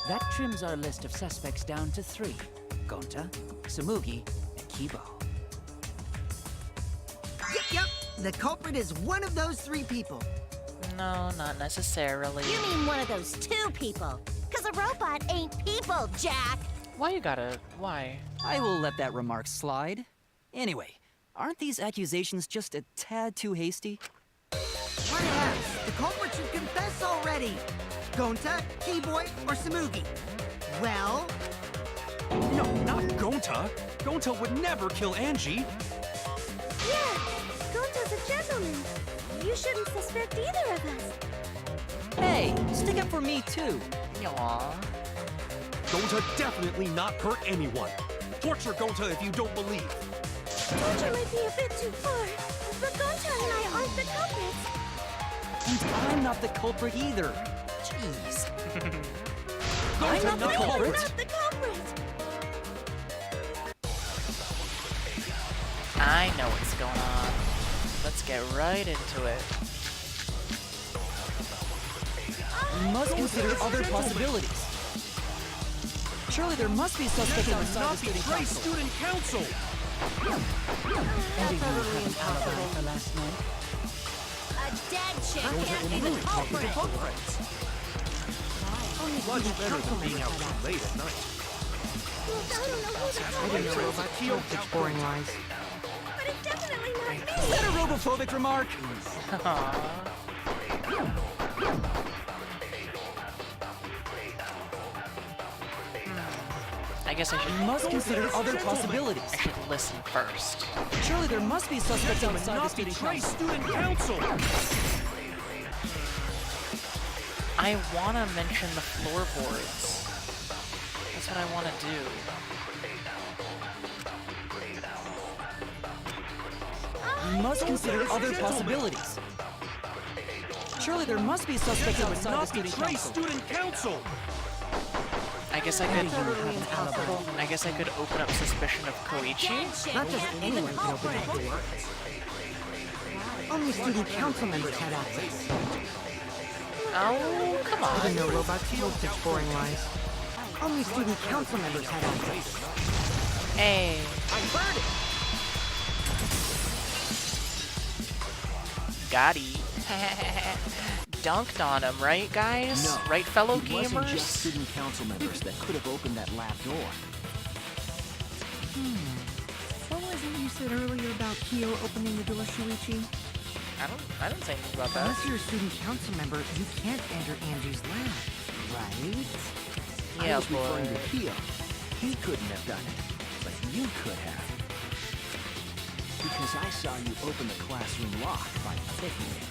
That trims our list of suspects down to 3. Gonta, Tsumugi, and Kibo. Yep. The culprit is one of those 3 people. No, not necessarily. You mean one of those two people? Because a robot ain't people, Jack! Why you gotta... Why? I will let that remark slide. Anyway, aren't these accusations just a tad too hasty? My ass! The culprit should confess already! Gonta, Keyboy, or Samugi? Well, No, not Gonta. Gonta would never kill Angie. Yeah, Gonta's a gentleman. You shouldn't suspect either of us. Hey, stick up for me too. Aww. Gonta definitely not hurt anyone. Torture Gonta if you don't believe. Torture might be a bit too far, but Gonta and I aren't the culprits. And I'm not the culprit either. Jeez. I'm not the No, culprit. not the culprit. I know what's going on. Let's get right into it. We must consider other possibilities. Surely there must be suspects outside the student council. Student council. And a unicorn alibi for last night. A dead chick can't be the culprit! Much better than being out too late at night. Well, I don't know who the I culprit didn't know about you, such boring lies. but it's definitely not me. Is that a robophobic remark? I guess I We should... must consider other possibilities. I should listen first. Surely there must be suspects outside the student council. Student council. I want to mention the floorboards. That's what I want to do. We must consider other possibilities. Surely there must be suspects outside the student council. Student council. I guess I could... I guess I could open up suspicion of Koichi. Dead chick Not just can't be the anyone can open culprit! the door. Only student council members had access. Oh, come I on. didn't know robots told such boring lies. Only student council members had access. Hey. I heard it! Got he. Dunked on him, right, guys? No. Right, fellow It wasn't just gamers? student council members that could have opened that lab door. What was it you said earlier about Kyo opening the door, Shuichi? I didn't say anything about that. Unless you're a student council member, you can't enter Angie's lab, right? Yeah, I was referring boy. to Kyo. He couldn't have done it, but you could have. Because I saw you open the classroom lock by picking it.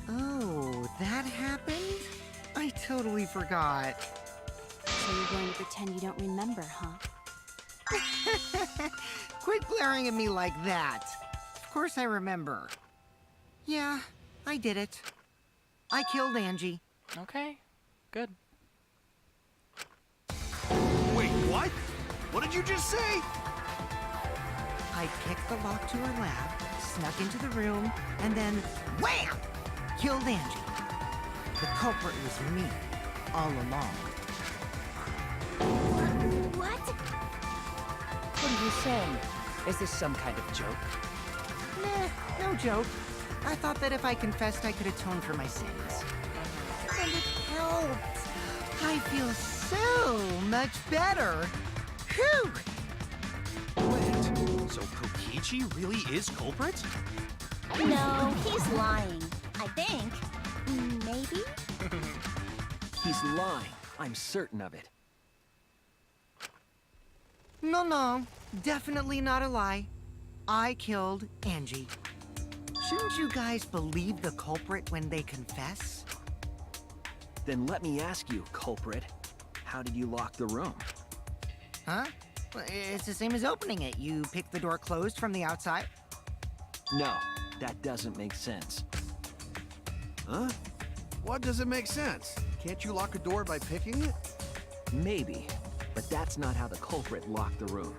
Oh, that happened? I totally forgot. So you're going to pretend you don't remember, huh? Quit glaring at me like that. Of course I remember. Yeah, I did it. I killed Angie. Okay, good. Wait, what? What did you just say? I picked the lock to her lab, snuck into the room, and then wham! Killed Angie. The culprit was me, all along. What? What are you saying? Is this some kind of joke? Nah, no joke. I thought that if I confessed, I could atone for my sins. And it helped. I feel so much better. Whew! Wait, so Kokichi really is culprit? No, he's lying. I think. Maybe? He's lying. I'm certain of it. No, definitely not a lie. I killed Angie. Shouldn't you guys believe the culprit when they confess? Then let me ask you, culprit. How did you lock the room? Huh? Well, it's the same as opening it. You pick the door closed from the outside. No, that doesn't make sense. Huh? What doesn't make sense? Can't you lock a door by picking it? Maybe, but that's not how the culprit locked the room.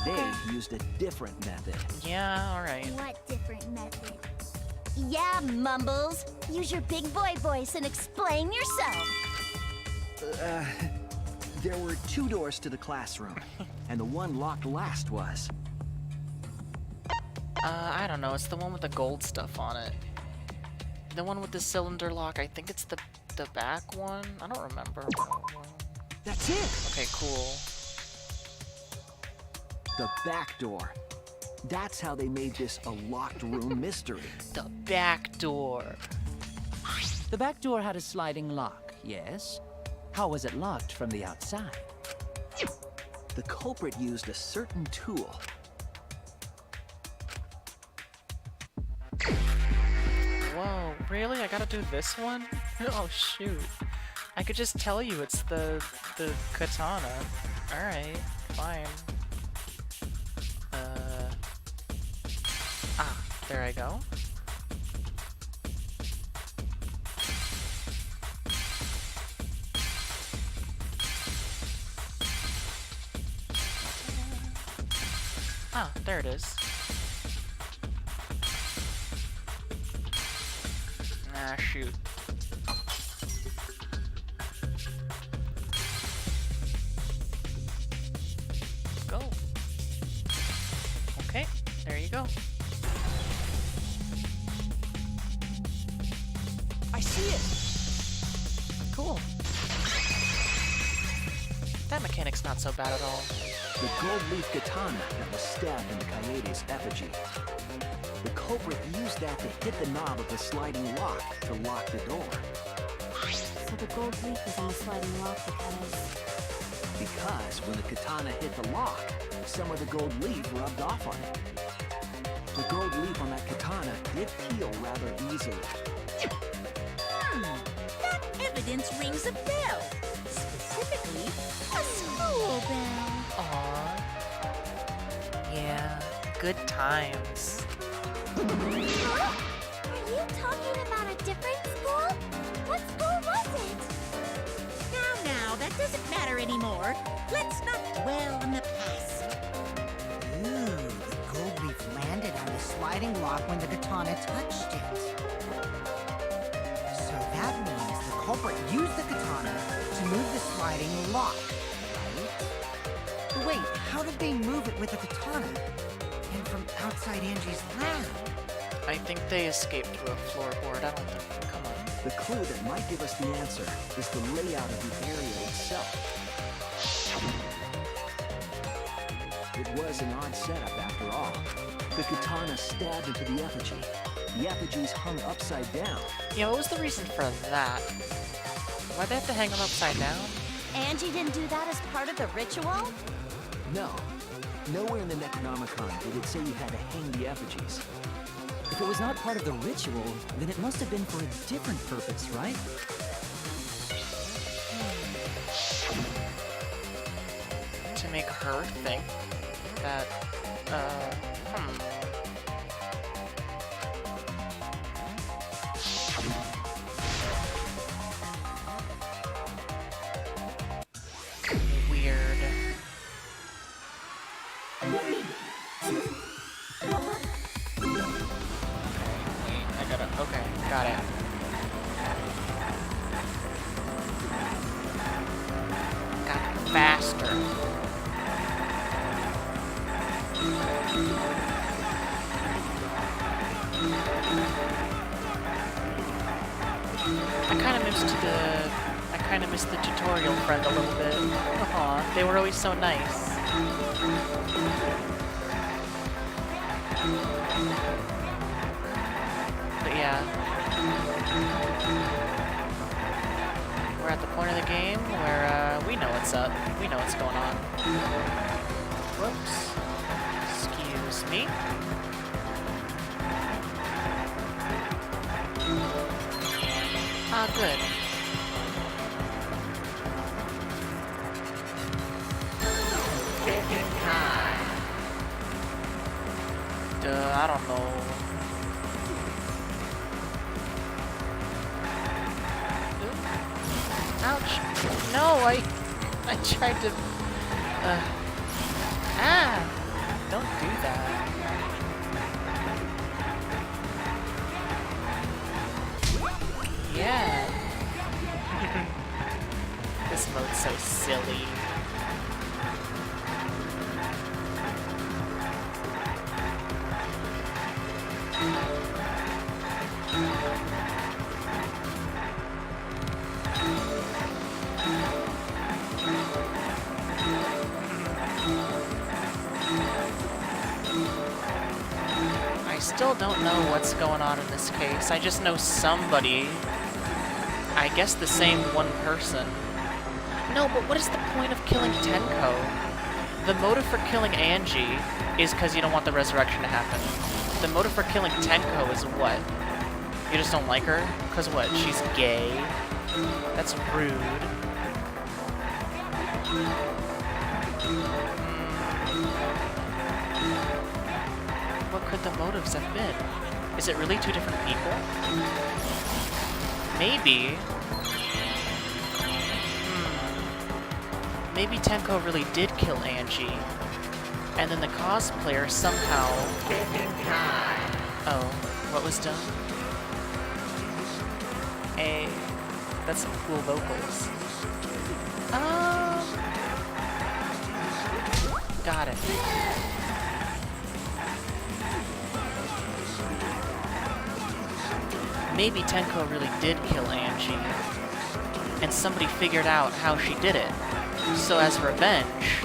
They used a different method. Yeah, alright. What different method? Yeah, Mumbles. Use your big boy voice and explain yourself. There were 2 doors to the classroom, and the one locked last was. I don't know. It's the one with the gold stuff on it. The one with the cylinder lock. I think it's the back one. I don't remember. That's it! Okay, cool. The back door. That's how they made this a locked room mystery. The back door. The back door had a sliding lock, yes? How was it locked from the outside? The culprit used a certain tool. Whoa, really? I gotta do this one? Oh shoot. I could just tell you it's the katana. Alright, fine. There I go. Ah, there it is. Ah, shoot. Go. Okay, there you go. I see it! Cool. That mechanic's not so bad at all. The gold leaf katana that was stabbed into Kaede's effigy. The culprit used that to hit the knob of the sliding lock to lock the door. So the gold leaf was on the sliding lock Because when the katana hit the lock, some of the gold leaf rubbed off on it. The gold leaf on that katana did peel rather easily. That evidence rings a bell. Specifically, a school bell. Aww. Yeah, good times. Are you talking about a different school? What school was it? Now, that doesn't matter anymore. Let's not dwell on the past. Ooh, the gold leaf landed on the sliding lock when the katana touched it. So that means the culprit used the katana to move the sliding lock, right? Wait, how did they move it with the katana? And from outside Angie's lab? I think they escaped through a floorboard. I don't think. Come on. The clue that might give us the answer is the layout of the area itself. It was an odd setup after all. The katana stabbed into the effigy. The effigies hung upside down. Yeah, what was the reason for that? Why'd they have to hang them upside down? Angie didn't do that as part of the ritual? No. Nowhere in the Necronomicon did it say you had to hang the effigies. If it was not part of the ritual, then it must have been for a different purpose, right? To make her think that, Weird. Okay, got it. Got it faster. I kind of missed the tutorial friend a little bit. Aw, they were always so nice. But yeah. We're at the point of the game where we know what's up. We know what's going on. Whoops. Excuse me. Ah, good. I don't know. Ouch! No, I tried to. Don't do that. yeah. This mode's so silly. I still don't know what's going on in this case. I just know somebody. I guess the same one person. No, but what is the point of killing Tenko? The motive for killing Angie is because you don't want the resurrection to happen. The motive for killing Tenko is what? You just don't like her? Because what? She's gay? That's rude. What could the motives have been? Is it really two different people? Maybe. Maybe Tenko really did kill Angie. And then the cosplayer somehow... Oh, what was done? Hey, that's some cool vocals. Got it. Maybe Tenko really did kill Angie, and somebody figured out how she did it. So as revenge,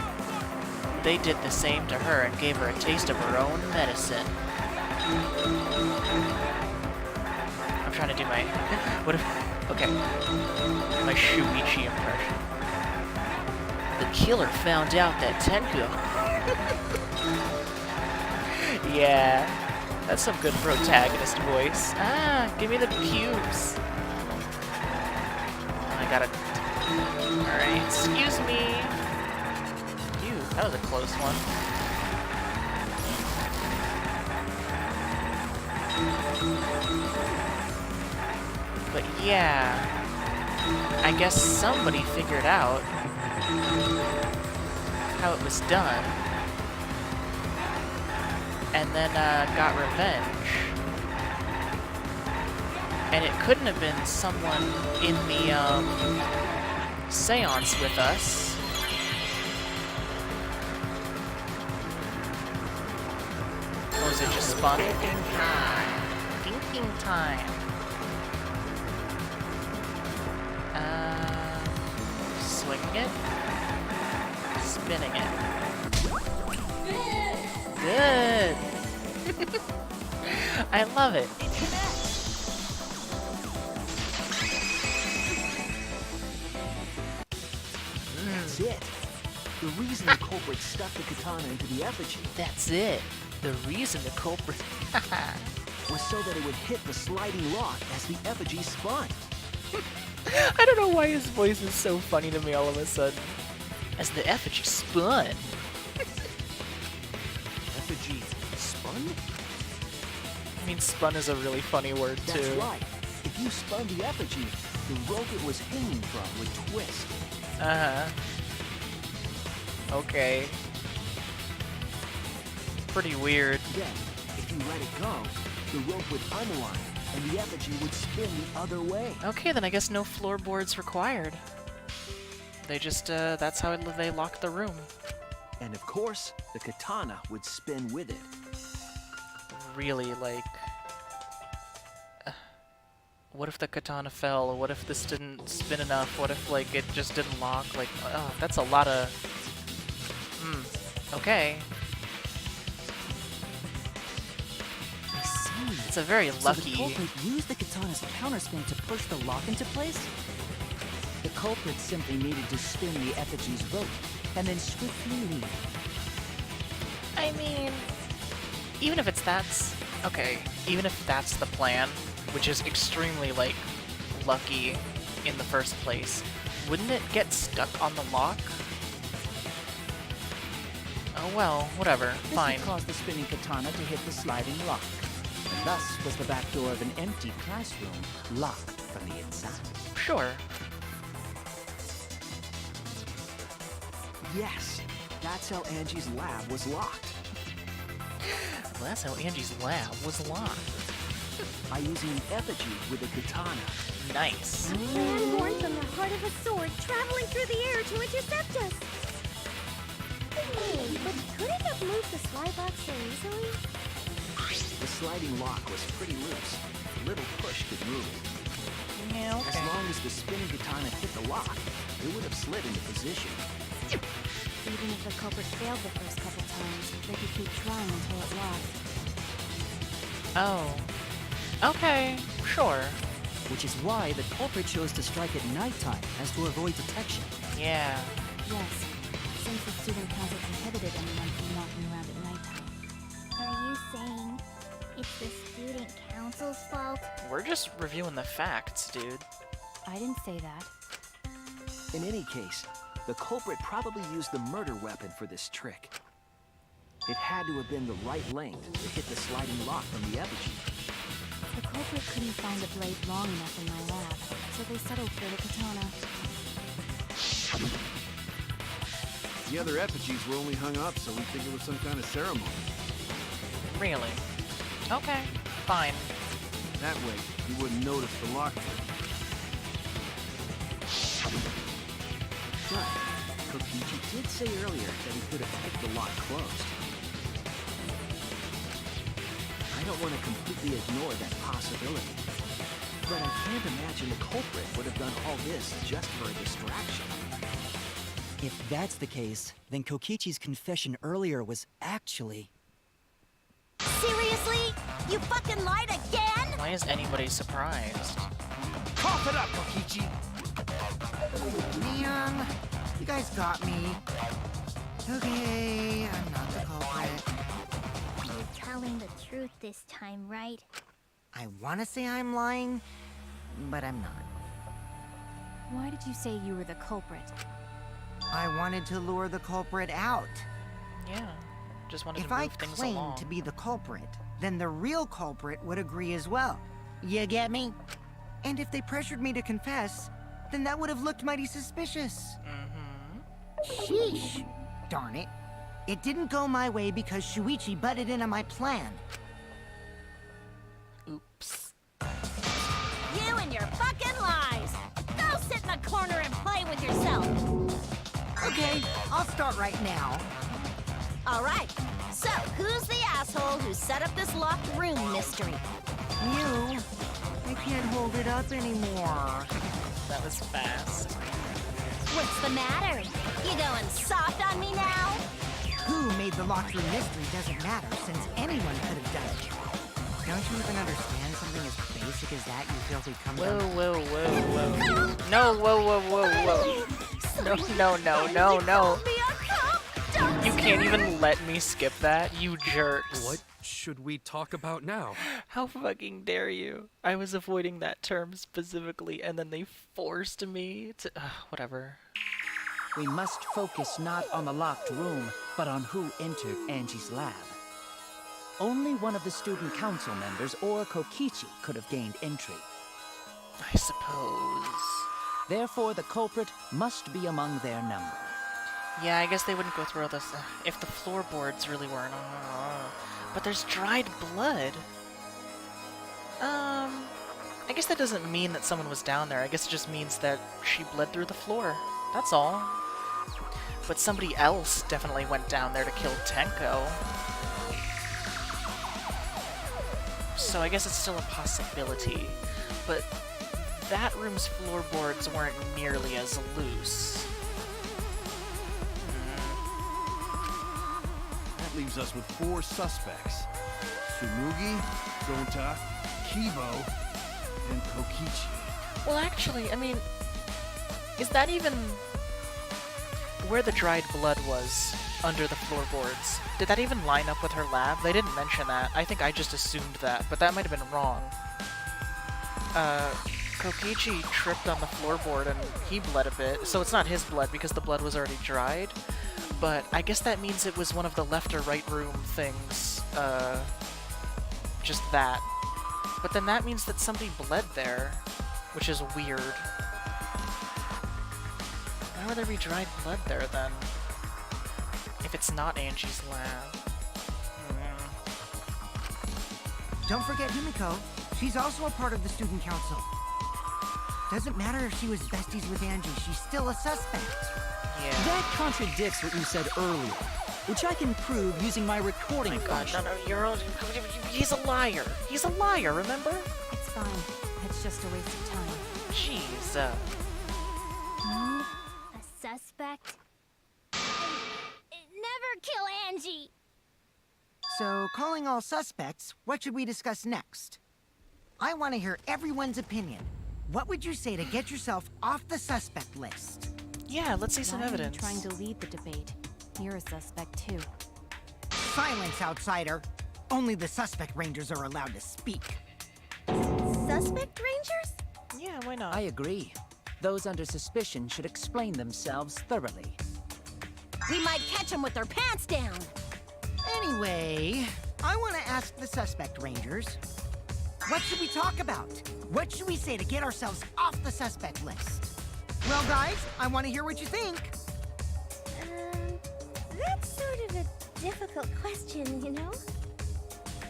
they did the same to her and gave her a taste of her own medicine. I'm trying to do my... what if... Okay. My Shuichi impression. The killer found out that Tenko... Yeah. That's some good protagonist voice. Ah, give me the pubes. I gotta... Alright, excuse me. Phew, that was a close one. But yeah, I guess somebody figured out how it was done. And then got revenge. And it couldn't have been someone in the seance with us. Or was it just fun? Thinking time. Thinking time. Swinging it. Spinning it. Good. I love it. That's it. The reason the culprit stuck the katana into the effigy. That's it. The reason the culprit was so that it would hit the sliding lock as the effigy spun. I don't know why his voice is so funny to me all of a sudden. As the effigy spun. Effigy spun? I mean, spun is a really funny word, too. That's right. If you spun the effigy, the rope it was hanging from would twist. Uh-huh. Okay. Pretty weird. Then, if you let it go, the rope would unwind, and the effigy would spin the other way. Okay, then I guess no floorboards required. They just, that's how they locked the room. And of course, the katana would spin with it. Really, like... what if the katana fell? What if this didn't spin enough? What if, like, it just didn't lock? Like, oh, that's a lot of... okay. I see. It's a very lucky... So the culprit used the katana's counterspin to push the lock into place? The culprit simply needed to spin the effigy's rope, and then swiftly leave. I mean... even if it's okay, even if that's the plan, which is extremely, like, lucky in the first place, wouldn't it get stuck on the lock? Oh well, whatever, fine. This would cause the spinning katana to hit the sliding lock, and thus was the back door of an empty classroom locked from the inside. Sure. Yes, that's how Angie's lab was locked. Well, that's how Angie's lab was locked. by using an effigy with a katana. Nice. Man born from the heart of a sword, traveling through the air to intercept us. Hey, but could it have moved the slide box so easily? The sliding lock was pretty loose. A little push could move it. Yeah, As long as the spinning katana hit the lock, it would have slid into position. Even if the culprit failed the first couple times, they could keep trying until it locked. Oh. Okay, sure. Which is why the culprit chose to strike at nighttime, as to avoid detection. Yeah. Yes, since the student council prohibited anyone from walking around at nighttime. Are you saying it's the student council's fault? We're just reviewing the facts, dude. I didn't say that. In any case, the culprit probably used the murder weapon for this trick. It had to have been the right length to hit the sliding lock from the effigy. The culprit couldn't find a blade long enough in my lab, so they settled for the katana. The other effigies were only hung up so we think it was some kind of ceremony. Really? Okay, fine. That way, you wouldn't notice the lock trick. But Kokichi did say earlier that he could have kept the lock closed. I don't want to completely ignore that possibility, but I can't imagine the culprit would have done all this just for a distraction. If that's the case, then Kokichi's confession earlier was actually... Seriously? You fucking lied again? Why is anybody surprised? Cough it up, Kokichi! Man, you guys got me. Okay, I'm not the culprit. You're telling the truth this time, right? I want to say I'm lying, but I'm not. Why did you say you were the culprit? I wanted to lure the culprit out. Yeah, just wanted If to I move things claimed along. to be the culprit, then the real culprit would agree as well. You get me? And if they pressured me to confess, then that would have looked mighty suspicious. Mm-hmm. Sheesh! Darn it. It didn't go my way because Shuichi butted in on my plan. Oops. You and your fucking lies! Go sit in the corner and play with yourself! Okay, I'll start right now. Alright, so who's the asshole who set up this locked room mystery? You. I can't hold it up anymore. That was fast. What's the matter? You going soft on me now? Who made the locked room mystery doesn't matter, since anyone could have done it. Don't you even understand something as basic as that, you filthy cum Whoa, dump? whoa, whoa, whoa. No, whoa, whoa, whoa, whoa. No, no, no, no, no. You can't even let me skip that, you jerks. What should we talk about now? How fucking dare you? I was avoiding that term specifically, and then they forced me to... whatever. We must focus not on the locked room, but on who entered Angie's lab. Only one of the student council members or Kokichi could have gained entry. I suppose. Therefore, the culprit must be among their number. Yeah, I guess they wouldn't go through all this if the floorboards really weren't. But there's dried blood. I guess that doesn't mean that someone was down there. I guess it just means that she bled through the floor. That's all. But somebody else definitely went down there to kill Tenko. So I guess it's still a possibility. But that room's floorboards weren't nearly as loose. That leaves us with 4 suspects. Tsumugi, Gonta, Kibo, and Kokichi. Well, actually, I mean, is that even where the dried blood was under the floorboards? Did that even line up with her lab? They didn't mention that. I think I just assumed that, but that might have been wrong. Kokichi tripped on the floorboard and he bled a bit, so it's not his blood because the blood was already dried. But I guess that means it was one of the left or right room things, just that. But then that means that somebody bled there, which is weird. Why would there be dried blood there, then? If it's not Angie's lab. Don't forget Himiko. She's also a part of the student council. Doesn't matter if she was besties with Angie, she's still a suspect. Yeah. That contradicts what you said earlier, which I can prove using my recording God, function. no, he's a liar. He's a liar, remember? It's fine. It's just a waste of time. Jeez. A suspect? Never kill Angie! So, calling all suspects, what should we discuss next? I want to hear everyone's opinion. What would you say to get yourself off the suspect list? Yeah, let's see some Why are you evidence. trying to lead the debate? You're a suspect too. Silence, outsider. Only the suspect rangers are allowed to speak. Suspect rangers? Yeah, why not? I agree. Those under suspicion should explain themselves thoroughly. We might catch them with their pants down. Anyway, I want to ask the suspect rangers, what should we talk about? What should we say to get ourselves off the suspect list? Well, guys, I want to hear what you think. That's sort of a difficult question, you know?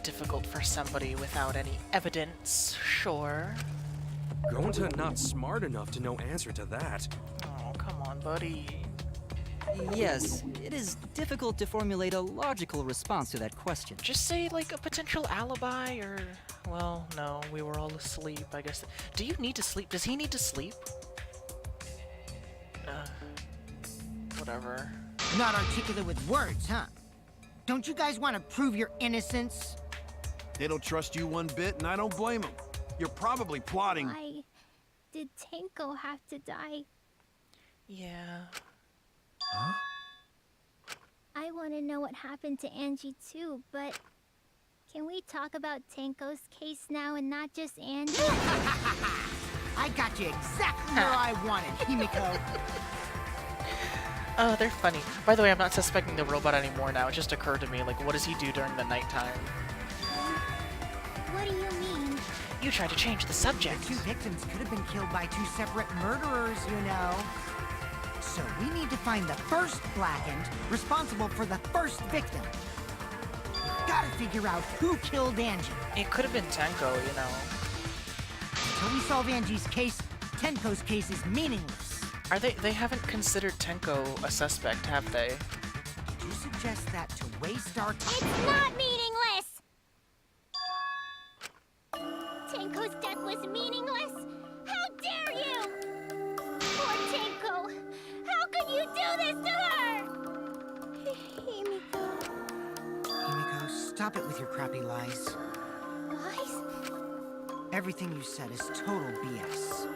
Difficult for somebody without any evidence, sure. Gonta not smart enough to know answer to that. Oh, come on, buddy. Yes, it is difficult to formulate a logical response to that question. Just say, like, a potential alibi, or... Well, no, we were all asleep, I guess. Do you need to sleep? Does he need to sleep? Whatever. Not articulate with words, huh? Don't you guys want to prove your innocence? They don't trust you one bit, and I don't blame them. You're probably plotting. Why did Tenko have to die? Yeah. Huh? I want to know what happened to Angie too, but can we talk about Tenko's case now and not just Angie? I got you exactly where I wanted, Himiko. Oh, they're funny. By the way, I'm not suspecting the robot anymore now. It just occurred to me, like, what does he do during the nighttime? What do you mean? You tried to change the subject. The two victims could have been killed by two separate murderers, you know. So we need to find the first Blackened responsible for the first victim. We've got to figure out who killed Angie. It could have been Tenko, you know. Until we solve Angie's case, Tenko's case is meaningless. They haven't considered Tenko a suspect, have they? Did you suggest that to waste our time? It's not meaningless! Tenko's death was meaningless? How dare you! Poor Tenko! How could you do this to her? Himiko. Himiko, stop it with your crappy lies. Lies? Everything you said is total BS.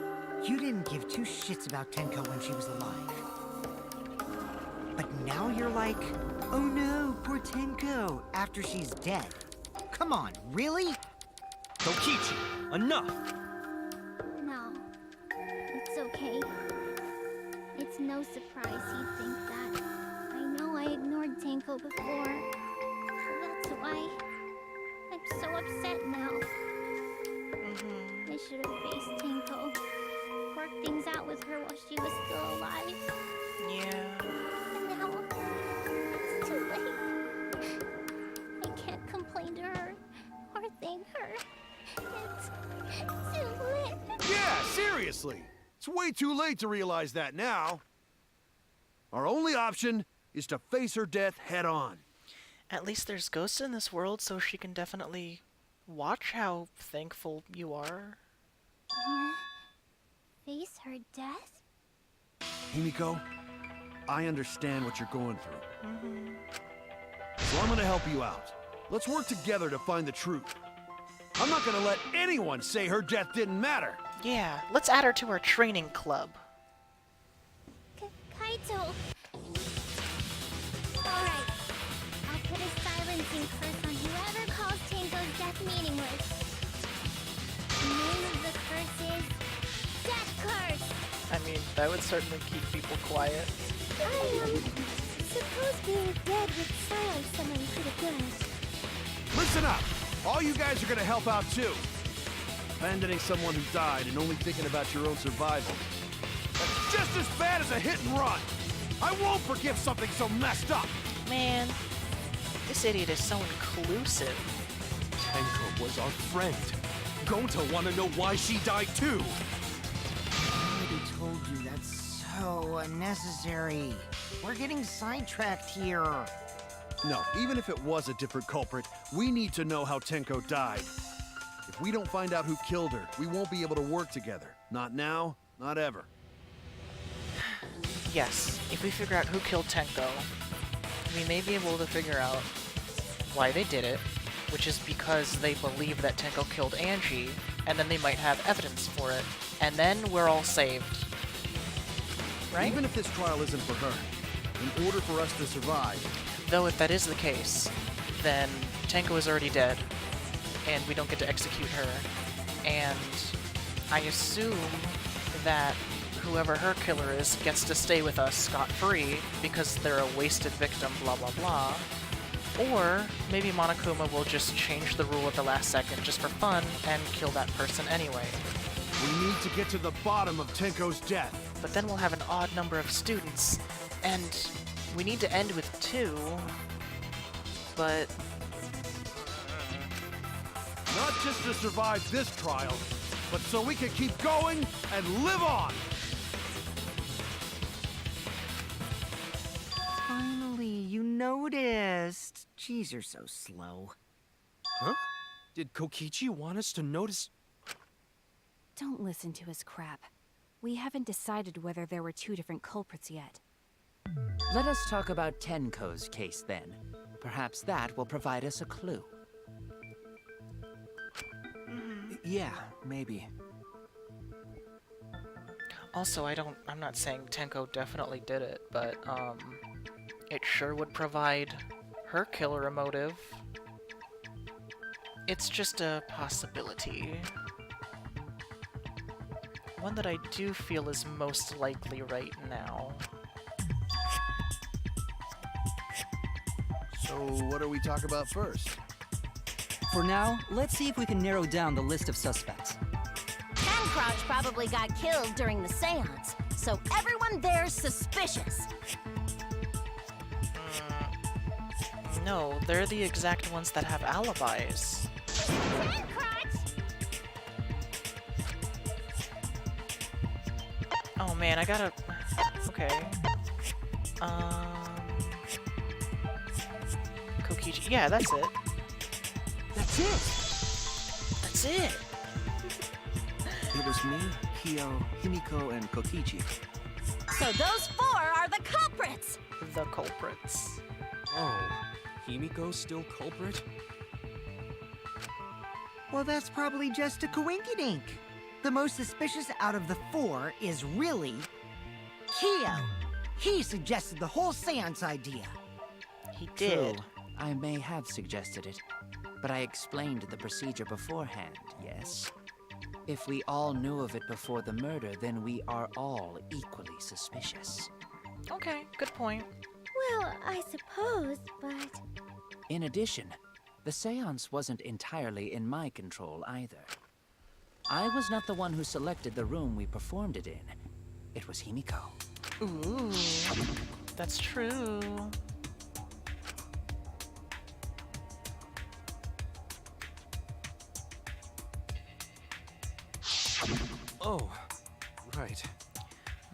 You didn't give two shits about Tenko when she was alive. But now you're like, oh no, poor Tenko, after she's dead. Come on, really? Kokichi, enough! No. It's okay. It's no surprise you'd think that. I know I ignored Tenko before. That's why I'm so upset now. I should have faced Tenko. Worked things out with her while she was still alive. Yeah. But now, it's too late. I can't complain to her or thank her. It's too late. Yeah, seriously. It's way too late to realize that now. Our only option is to face her death head on. At least there's ghosts in this world, so she can definitely watch how thankful you are. Face her death? Himiko, I understand what you're going through. So I'm gonna help you out. Let's work together to find the truth. I'm not gonna let anyone say her death didn't matter. Yeah, let's add her to our training club. Kaito! Alright. I'll put a silencing curse on whoever calls Tenko's death meaningless. The name of the curse is... Death Curse! I mean, that would certainly keep people quiet. I suppose being dead would silence someone pretty good. Listen up! All you guys are gonna help out too. Abandoning someone who died and only thinking about your own survival. That's just as bad as a hit and run! I won't forgive something so messed up! Man, this idiot is so inclusive. Tenko was our friend. going to want to know why she died too. I already told you that's so unnecessary. We're getting sidetracked here. No, even if it was a different culprit, we need to know how Tenko died. If we don't find out who killed her, we won't be able to work together. Not now, not ever. Yes, if we figure out who killed Tenko, we may be able to figure out why they did it, which is because they believe that Tenko killed Angie, and then they might have evidence for it, and then we're all saved. Right? Even if this trial isn't for her, in order for us to survive... Though if that is the case, then Tenko is already dead, and we don't get to execute her, and I assume that whoever her killer is gets to stay with us scot-free because they're a wasted victim, blah blah blah. Or maybe Monokuma will just change the rule at the last second just for fun and kill that person anyway. We need to get to the bottom of Tenko's death. But then we'll have an odd number of students, and we need to end with 2, but... Not just to survive this trial, but so we can keep going and live on! Finally, you noticed. Jeez, you're so slow. Huh? Did Kokichi want us to notice? Don't listen to his crap. We haven't decided whether there were 2 different culprits yet. Let us talk about Tenko's case then. Perhaps that will provide us a clue. Yeah, maybe. Also, I'm not saying Tenko definitely did it, but, it sure would provide her killer a motive. It's just a possibility. One that I do feel is most likely right now. So what do we talk about first? For now, let's see if we can narrow down the list of suspects. Pancrouch probably got killed during the seance, so everyone there's suspicious. No, they're the exact ones that have alibis. Oh man, I gotta... Okay. Kokichi. Yeah, that's it. That's it! That's it! It was me, Hio, Himiko, and Kokichi. So those 4 are the culprits! The culprits. Oh, Himiko's still culprit? Well, that's probably just a coinkydink. The most suspicious out of the 4 is really... Hio. He suggested the whole seance idea. He did. True. I may have suggested it, but I explained the procedure beforehand, yes? If we all knew of it before the murder, then we are all equally suspicious. Okay, good point. Well, I suppose, but... In addition, the seance wasn't entirely in my control either. I was not the one who selected the room we performed it in. It was Himiko. Ooh, that's true. Oh, right.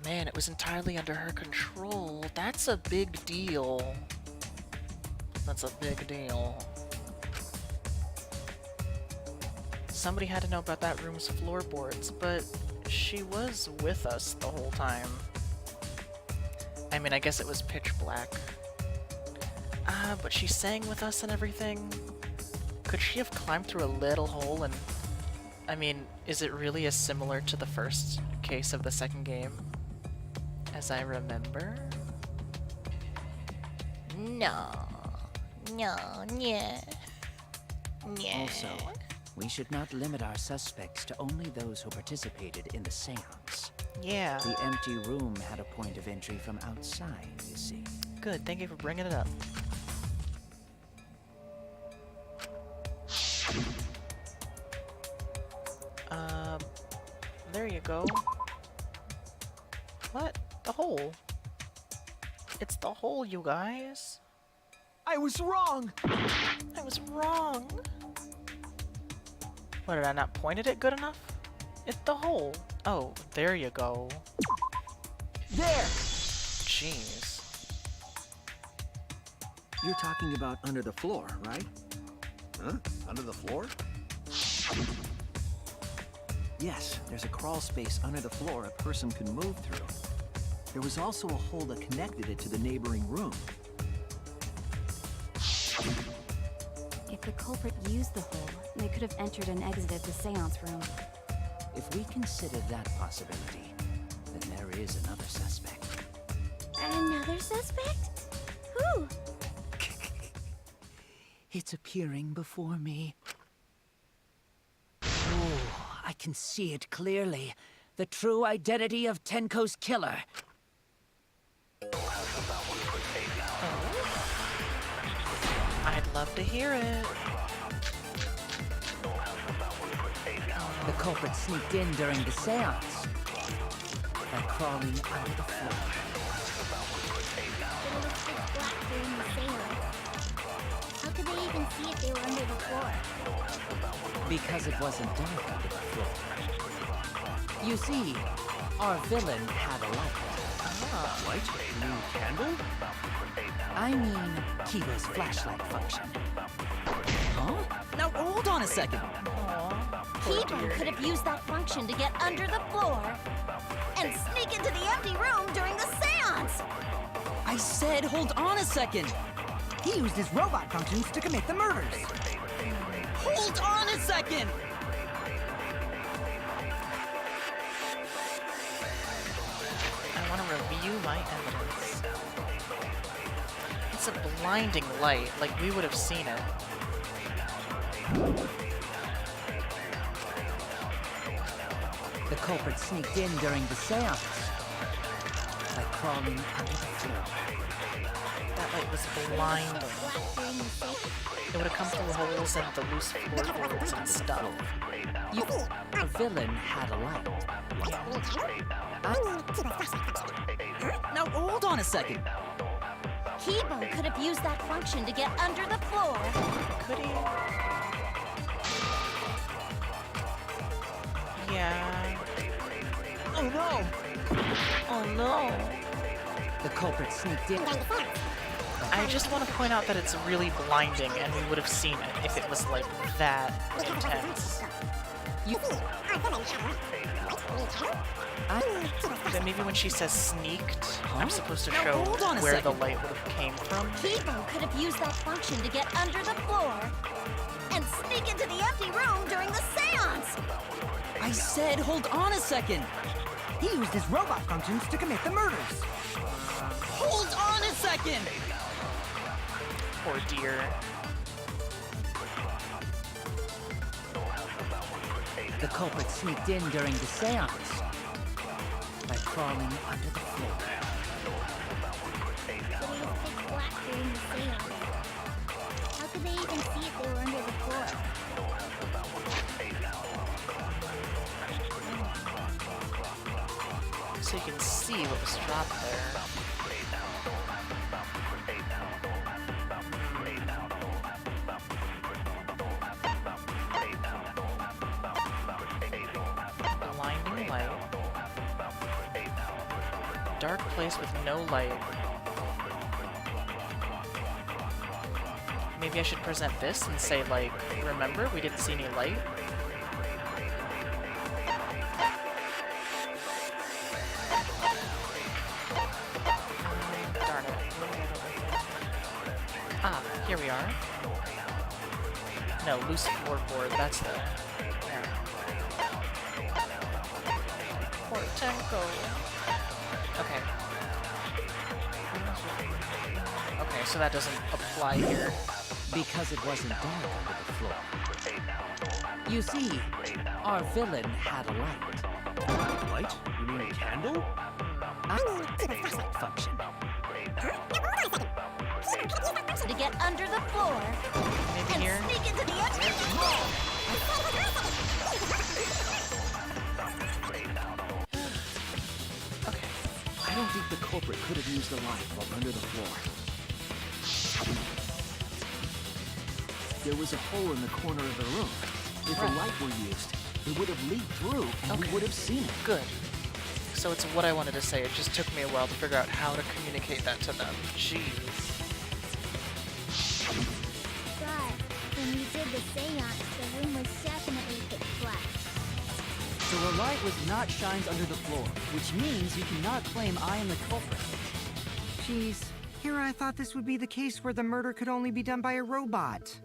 Man, it was entirely under her control. That's a big deal. That's a big deal. Somebody had to know about that room's floorboards, but she was with us the whole time. I mean, I guess it was pitch black. But she sang with us and everything. Could she have climbed through a little hole and... I mean, is it really as similar to the first case of the second game as I remember? No. No, yeah. Yeah. Also, we should not limit our suspects to only those who participated in the seance. Yeah. The empty room had a point of entry from outside, you see. Good, thank you for bringing it up. There you go. What? The hole? It's the hole, you guys. I was wrong! I was wrong. What, did I not point at it good enough? It's the hole. Oh, there you go. There! Jeez. You're talking about under the floor, right? Huh? Under the floor? Yes, there's a crawl space under the floor a person can move through. There was also a hole that connected it to the neighboring room. If the culprit used the hole, they could have entered and exited the seance room. If we consider that possibility, then there is another suspect. Another suspect? Who? It's appearing before me. Oh, I can see it clearly. The true identity of Tenko's killer. I'd love to hear it. The culprit sneaked in during the seance by crawling under the floor. But it was pitch black during the seance. How could they even see if they were under the floor? Because it wasn't dark under the floor. You see, our villain had a light. Light? You mean candle? I mean, Kiba's flashlight function. Huh? Now hold on a second. Kiba could have used that function to get under the floor and sneak into the empty room during the seance. I said hold on a second. He used his robot functions to commit the murders. Hold on a second! I want to review my evidence. It's a blinding light, like we would have seen it. The culprit sneaked in during the seance by crawling under the floor. That light was blinding. It would have come through holes and the loose floorboards and stuff. The villain had a light. Now hold on a second. Kiba could have used that function to get under the floor. Could he? Yeah. Oh no! Oh no. The culprit sneaked in. I just want to point out that it's really blinding, and we would have seen it if it was like that intense. But maybe when she says sneaked, I'm supposed to show where the light would have came from. Kiba could have used that function to get under the floor and sneak into the empty room during the seance. I said hold on a second. He used his robot functions to commit the murders. Hold on a second! Poor dear. The culprit sneaked in during the seance by crawling under the floor. But it was pitch black during the seance. How could they even see if they were under the floor? So you can see what was dropped there. Blinding light. Dark place with no light. Maybe I should present this and say, like, remember, we didn't see any light? Darn it. Ah, here we are. No, loose floorboard, that's the... Yeah. Poor Tenko. Okay. Okay, so that doesn't apply here. Because it wasn't dark under the floor. You see, our villain had a light. Light? You mean candle? Flashlight function. To get under the floor and here. sneak into the empty room. Okay. I don't think the culprit could have used the light while under the floor. There was a hole in the corner of the room. If Right. the light were used, it would have leaked through, and we Okay. would have seen it. Good. So it's what I wanted to say. It just took me a while to figure out how to communicate that to them. Jeez. But when you did the seance, the room was definitely pitch black. So a light was not shined under the floor, which means you cannot claim I am the culprit. Jeez, here I thought this would be the case where the murder could only be done by a robot.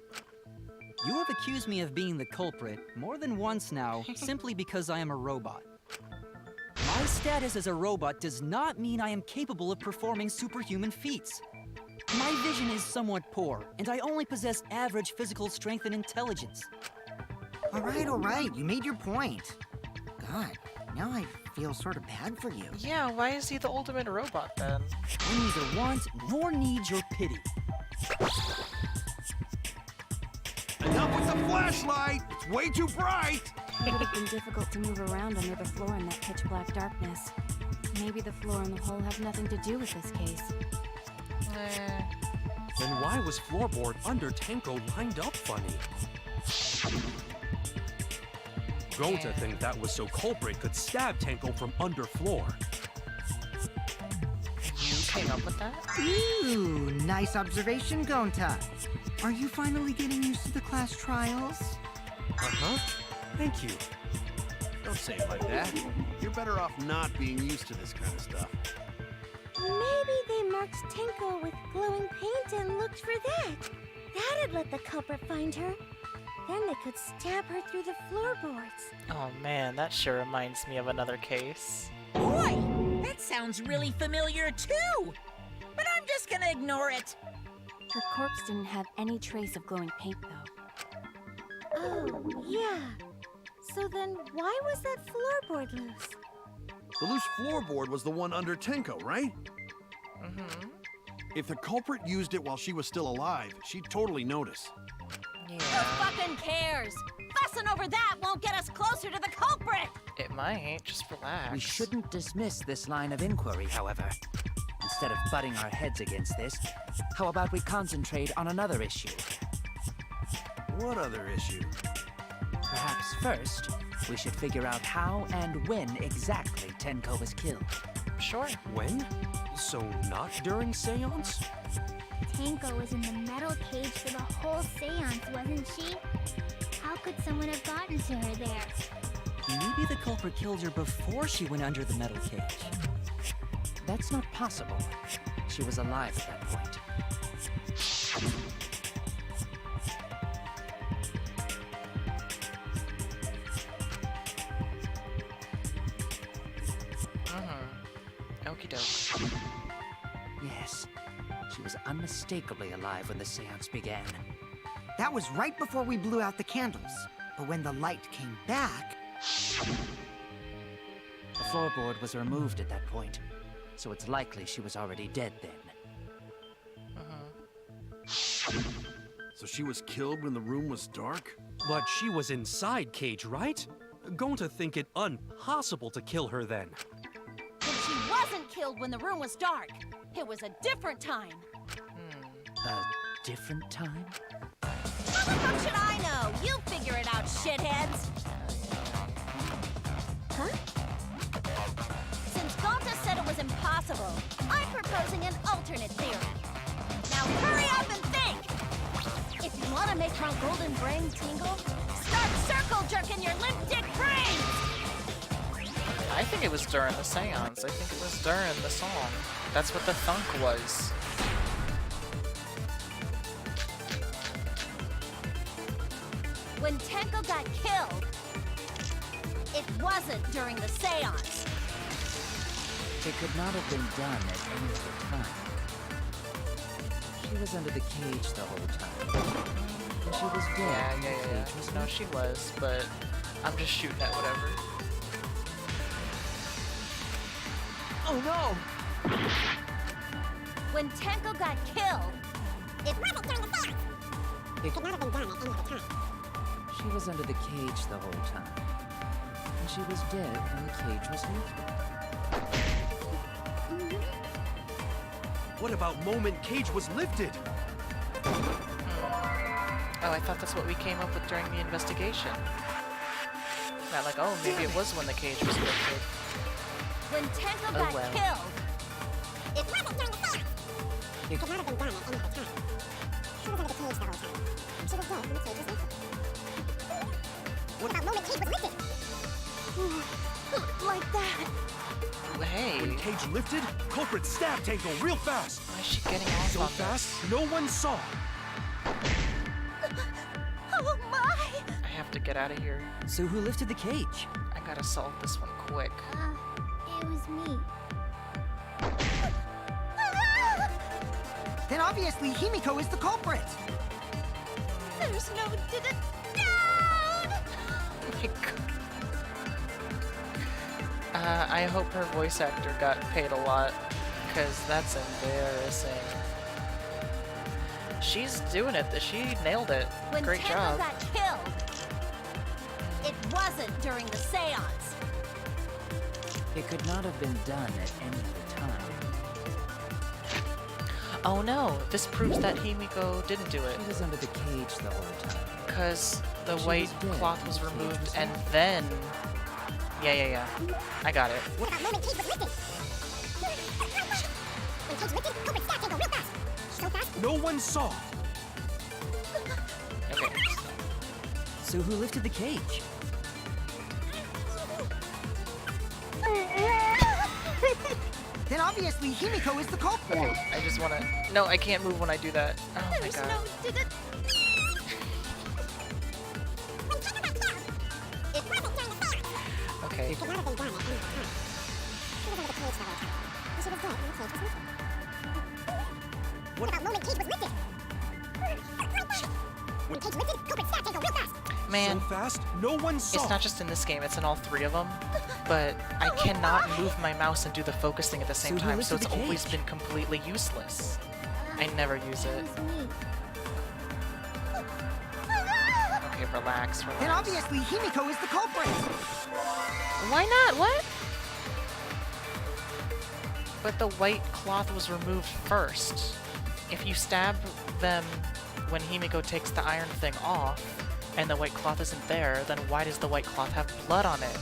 You have accused me of being the culprit more than once now, simply because I am a robot. My status as a robot does not mean I am capable of performing superhuman feats. My vision is somewhat poor, and I only possess average physical strength and intelligence. All right, you made your point. God, now I feel sort of bad for you. Yeah, why is he the ultimate robot then? I neither want nor need your pity. Enough with the flashlight! It's way too bright! It would have been difficult to move around under the floor in that pitch black darkness. Maybe the floor and the hole have nothing to do with this case. Then why was floorboard under Tenko lined up funny? Gonta think that was so culprit could stab Tenko from under floor. You came up with that? Ooh, nice observation, Gonta. Are you finally getting used to the class trials? Uh-huh. Thank you. Don't say it like that. You're better off not being used to this kind of stuff. Maybe they marked Tenko with glowing paint and looked for that. That'd let the culprit find her. Then they could stab her through the floorboards. Oh man, that sure reminds me of another case. Boy, that sounds really familiar too. But I'm just gonna ignore it. Her corpse didn't have any trace of glowing paint, though. Oh, yeah. So then why was that floorboard loose? The loose floorboard was the one under Tenko, right? Mm-hmm. If the culprit used it while she was still alive, she'd totally notice. Who fucking cares? Fussing over that won't get us closer to the culprit! It might, just relax. We shouldn't dismiss this line of inquiry, however. Instead of butting our heads against this, how about we concentrate on another issue? What other issue? Perhaps first, we should figure out how and when exactly Tenko was killed. Sure. When? So not during seance? Tenko was in the metal cage for the whole seance, wasn't she? How could someone have gotten to her there? Maybe the culprit killed her before she went under the metal cage. That's not possible. She was alive at that point. Okie doke. Yes, she was unmistakably alive when the seance began. That was right before we blew out the candles. But when the light came back... The floorboard was removed at that point, so it's likely she was already dead then. So she was killed when the room was dark? But she was inside cage, right? Going to think it impossible to kill her then. But she wasn't killed when the room was dark. It was a different time. A different time? How the fuck should I know? You figure it out, shitheads! Huh? Since Gonta said it was impossible, I'm proposing an alternate theory. Now hurry up and think! If you want to make my golden brain tingle, start circle jerking your limp dick brains! I think it was during the seance. I think it was during the song. That's what the thunk was. When Tenko got killed, it wasn't during the seance. It could not have been done at any other time. She was under the cage the whole time. And she was dead. when the cage was No, she was, but I'm just shooting at whatever. Oh no! When Tenko got killed, it wasn't during the seance. It could not have been done at any other time. She was under the cage the whole time. And she was dead when the cage was lifted. What about moment cage was lifted? Oh, I thought that's what we came up with during the investigation. Not like, oh, maybe it was when the cage was lifted. When Tenko Oh, got well. killed, it wasn't during the seance. It could not have been done at any other time. She was under the cage the whole time. She was dead when the cage was lifted. What about moment cage was lifted? Like that. Hey, When cage lifted, culprit stabbed Tanko real fast. why is she getting off So on fast, this? no one saw. Oh my! I have to get out of here. So who lifted the cage? I gotta solve this one quick. It was me. Then obviously Himiko is the culprit. There's no down! Oh my god. I hope her voice actor got paid a lot, because that's embarrassing. She's doing it. She nailed it. When Great Tenko job. got killed, it wasn't during the seance. It could not have been done at any other time. Oh no, this proves that Himiko didn't do it. She was under the cage the whole time. Because the She white was dead cloth when was the cage removed was and lifted. then... Yeah. I got it. What about moment cage was lifted? When cage lifted, culprit stabbed Tenko real fast. So fast. No one saw. Okay. So who lifted the cage? Then obviously Himiko is the culprit. I just wanna... No, I can't move when I do that. Oh my There's god. no did it. When Tenko got killed, it wasn't during the seance. Okay. It could not have been done at any other time. She was under the cage the whole time. She was dead when the cage was lifted. What about moment cage was lifted? When cage lifted, culprit stabbed Tenko real fast. Man, So fast, no one saw. it's not just in this game, it's in all three of them. But I cannot move my mouse and do the focus thing at the same So who time, so lifted it's the always cage? been completely useless. I never use it. It was me. Okay, relax. Then obviously Himiko is the culprit. Why not? What? But the white cloth was removed first. If you stab them when Himiko takes the iron thing off, and the white cloth isn't there, then why does the white cloth have blood on it?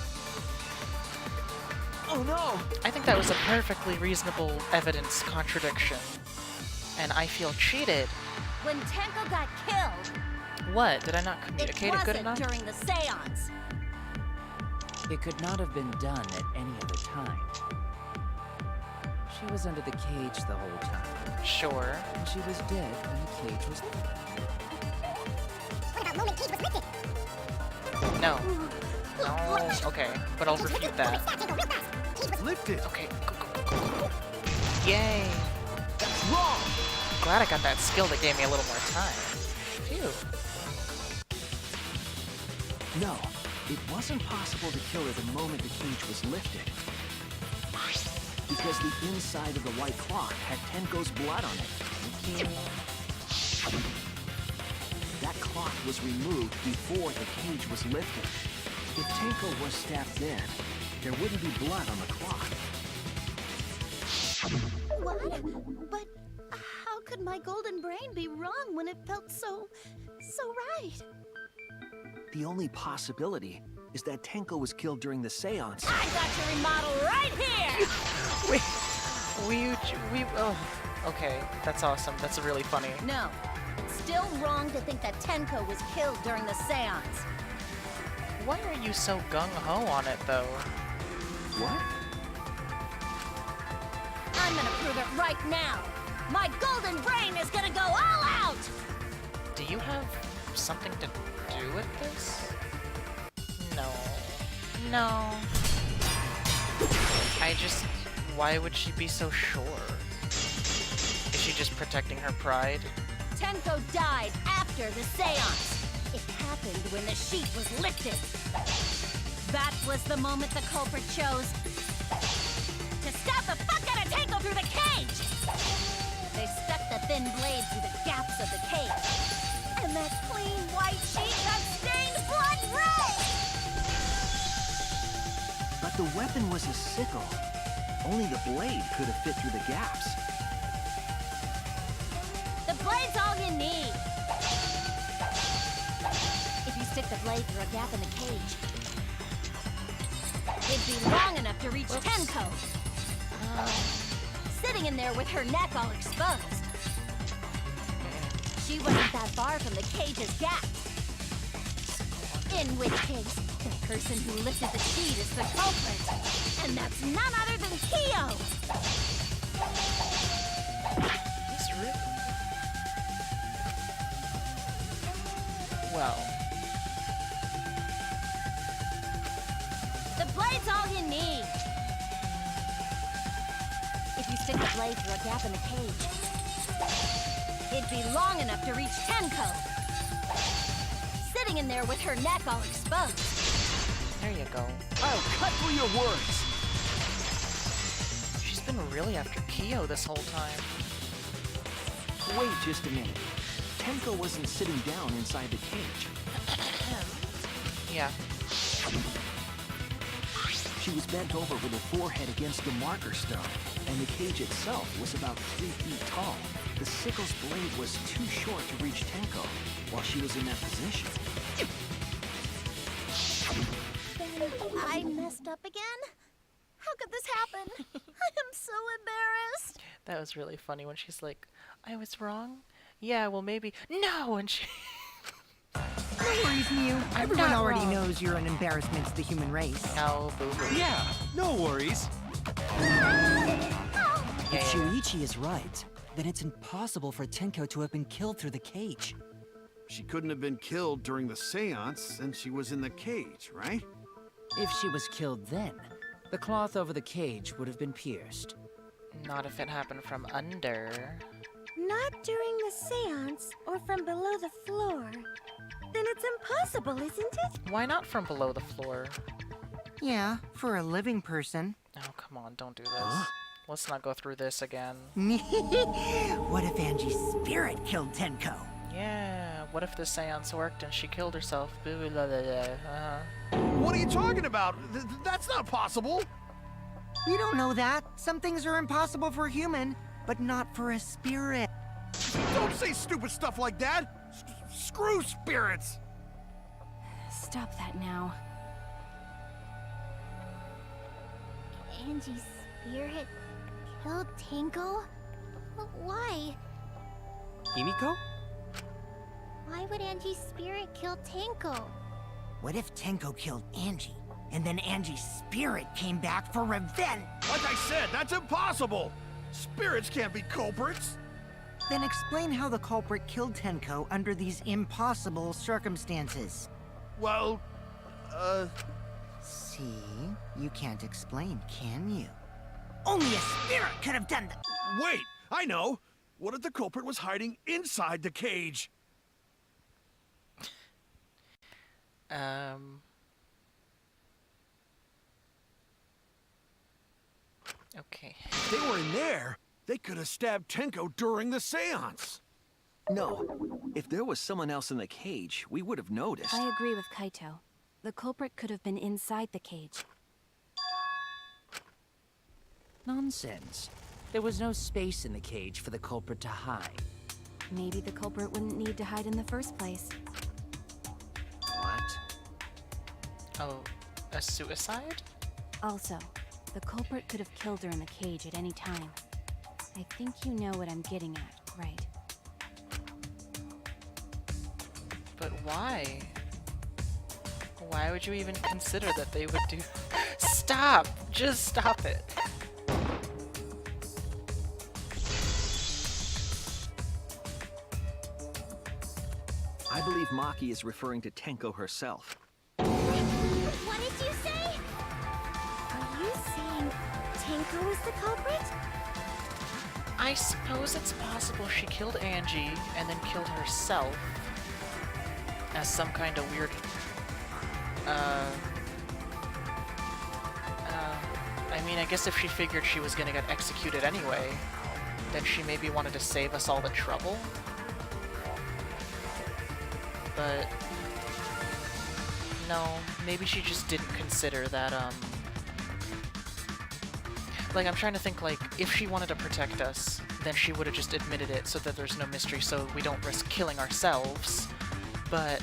Oh no! I think that was a perfectly reasonable evidence contradiction. And I feel cheated. When Tenko got killed, What? Did I not it communicate it good wasn't enough? during the seance. It could not have been done at any other time. She was under the cage the whole time, Sure. and she was dead when the cage was lifted. What about moment cage was lifted? No. No. Okay, but I'll refute that. Stabbed Tenko real fast. Cage was Lifted. Okay, go. Yay. That's wrong. Glad I got that skill that gave me a little more time. Phew. No, it wasn't possible to kill her the moment the cage was lifted. Because the inside of the white cloth had Tenko's blood on it. That cloth was removed before the cage was lifted. If Tenko was stabbed then, there wouldn't be blood on the cloth. What? But how could my golden brain be wrong when it felt so right? The only possibility is that Tenko was killed during the seance. I got your remodel right here! Oh, okay. That's awesome. That's really funny. No, it's still wrong to think that Tenko was killed during the seance. Why are you so gung-ho on it, though? What? I'm gonna prove it right now. My golden brain is gonna go all out! Do you have something to do with this? No. No. Why would she be so sure? Is she just protecting her pride? Tenko died after the seance. It happened when the sheet was lifted. That was the moment the culprit chose to stab the fuck out of Tenko through the cage! They stuck the thin blade through the gaps of the cage. And that clean white sheet got stained blood red! But the weapon was a sickle. Only the blade could have fit through the gaps. The blade's all you need. stick the blade through a gap in the cage, it'd be long enough to reach Tenko. Sitting in there with her neck all exposed. She wasn't that far from the cage's gap. In which case, the person who lifted the sheet is the culprit. And that's none other than Kyo! He's rude. Well. The blade's all you need. If you stick the blade through a gap in the cage, it'd be long enough to reach Tenko. Sitting in there with her neck all exposed. There you go. I'll cut through your words. She's been really after Kyo this whole time. Wait just a minute. Tenko wasn't sitting down inside the cage. Yeah. She was bent over with her forehead against the marker stone, and the cage itself was about 3 feet tall. The sickle's blade was too short to reach Tenko while she was in that position. I messed up again? How could this happen? I am so embarrassed. That was really funny when she's like, I was wrong? Yeah, well maybe. No! And she... No worries, Mew. Everyone not already wrong. knows you're an embarrassment to the human race. Oh, boo-boo. Yeah, no worries. If Shuichi is right, then it's impossible for Tenko to have been killed through the cage. She couldn't have been killed during the seance since she was in the cage, right? If she was killed then, the cloth over the cage would have been pierced. Not if it happened from under. Not during the seance or from below the floor. Then it's impossible, isn't it? Why not from below the floor? Yeah, for a living person. Oh, come on, don't do this. Let's not go through this again. What if Angie's spirit killed Tenko? Yeah, what if the seance worked and she killed herself? Boo, la, la, la. What are you talking about? That's not possible. You don't know that. Some things are impossible for a human, but not for a spirit. Don't say stupid stuff like that. Screw spirits. Stop that now. Angie's spirit killed Tenko? Why? Himiko? Why would Angie's spirit kill Tenko? What if Tenko killed Angie, and then Angie's spirit came back for revenge? Like I said, that's impossible. Spirits can't be culprits. Then explain how the culprit killed Tenko under these impossible circumstances. Well, See? You can't explain, can you? Only a spirit could have done that. Wait, I know. What if the culprit was hiding inside the cage? Okay. If they were in there, they could have stabbed Tenko during the seance. No. If there was someone else in the cage, we would have noticed. I agree with Kaito. The culprit could have been inside the cage. Nonsense. There was no space in the cage for the culprit to hide. Maybe the culprit wouldn't need to hide in the first place. What? Oh, a suicide? Also, the culprit could have killed her in the cage at any time. I think you know what I'm getting at, right? But why? Why would you even consider that they would do... Stop! Just stop it! I believe Maki is referring to Tenko herself. What did you say? Are you saying Tenko was the culprit? I suppose it's possible she killed Angie and then killed herself as some kind of weird, I mean, I guess if she figured she was gonna get executed anyway, then she maybe wanted to save us all the trouble. But no, maybe she just didn't consider that, like, I'm trying to think, like, if she wanted to protect us, then she would have just admitted it so that there's no mystery, so we don't risk killing ourselves. But,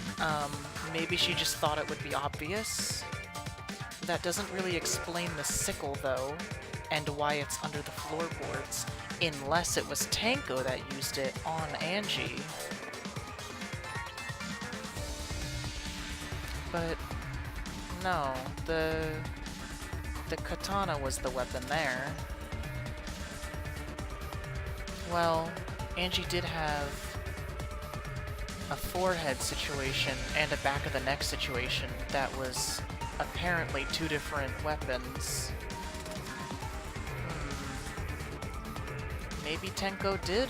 maybe she just thought it would be obvious. That doesn't really explain the sickle, though, and why it's under the floorboards, unless it was Tenko that used it on Angie. But, no, the katana was the weapon there. Well, Angie did have a forehead situation and a back of the neck situation that was apparently two different weapons. Maybe Tenko did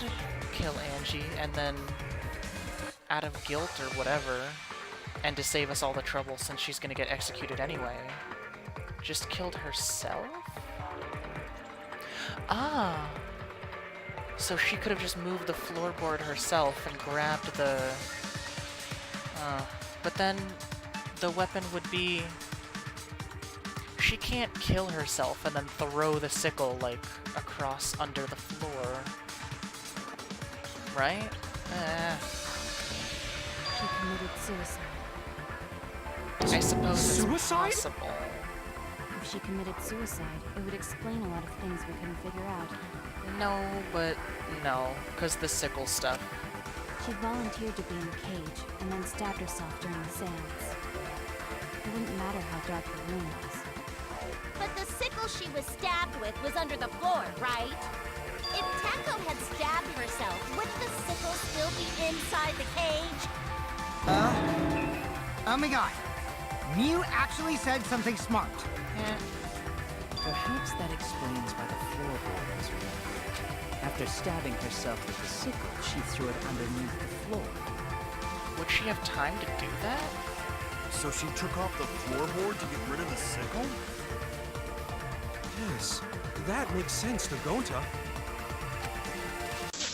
kill Angie and then, out of guilt or whatever, and to save us all the trouble since she's gonna get executed anyway, just killed herself? Ah! So she could have just moved the floorboard herself and grabbed the... but then the weapon would be... She can't kill herself and then throw the sickle, like, across under the floor. Right? She committed suicide. I suppose Suicide? it's possible. If she committed suicide, it would explain a lot of things we couldn't figure out. No, but no, because the sickle stuff. She volunteered to be in the cage, and then stabbed herself during the seance. It wouldn't matter how dark the room was. But the sickle she was stabbed with was under the floor, right? If Tenko had stabbed herself, would the sickle still be inside the cage? Oh my god. Mew actually said something smart. Perhaps that explains why the floorboard was removed. After stabbing herself with the sickle, she threw it underneath the floor. Would she have time to do that? So she took off the floorboard to get rid of the sickle? Yes, that makes sense to Gonta.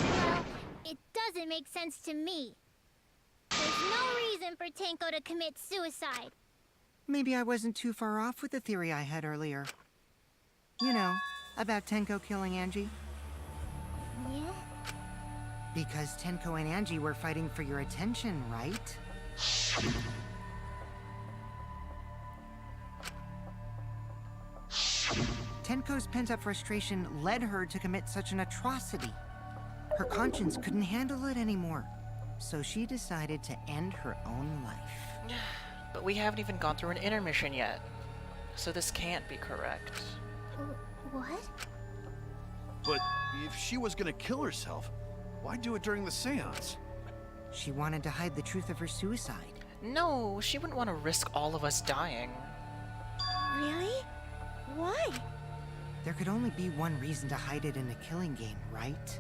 Well, it doesn't make sense to me. There's no reason for Tenko to commit suicide. Maybe I wasn't too far off with the theory I had earlier. You know, about Tenko killing Angie. Yeah? Because Tenko and Angie were fighting for your attention, right? Tenko's pent-up frustration led her to commit such an atrocity. Her conscience couldn't handle it anymore, so she decided to end her own life. But we haven't even gone through an intermission yet, so this can't be correct. What? But if she was gonna kill herself, why do it during the seance? She wanted to hide the truth of her suicide. No, she wouldn't want to risk all of us dying. Really? Why? There could only be one reason to hide it in a killing game, right?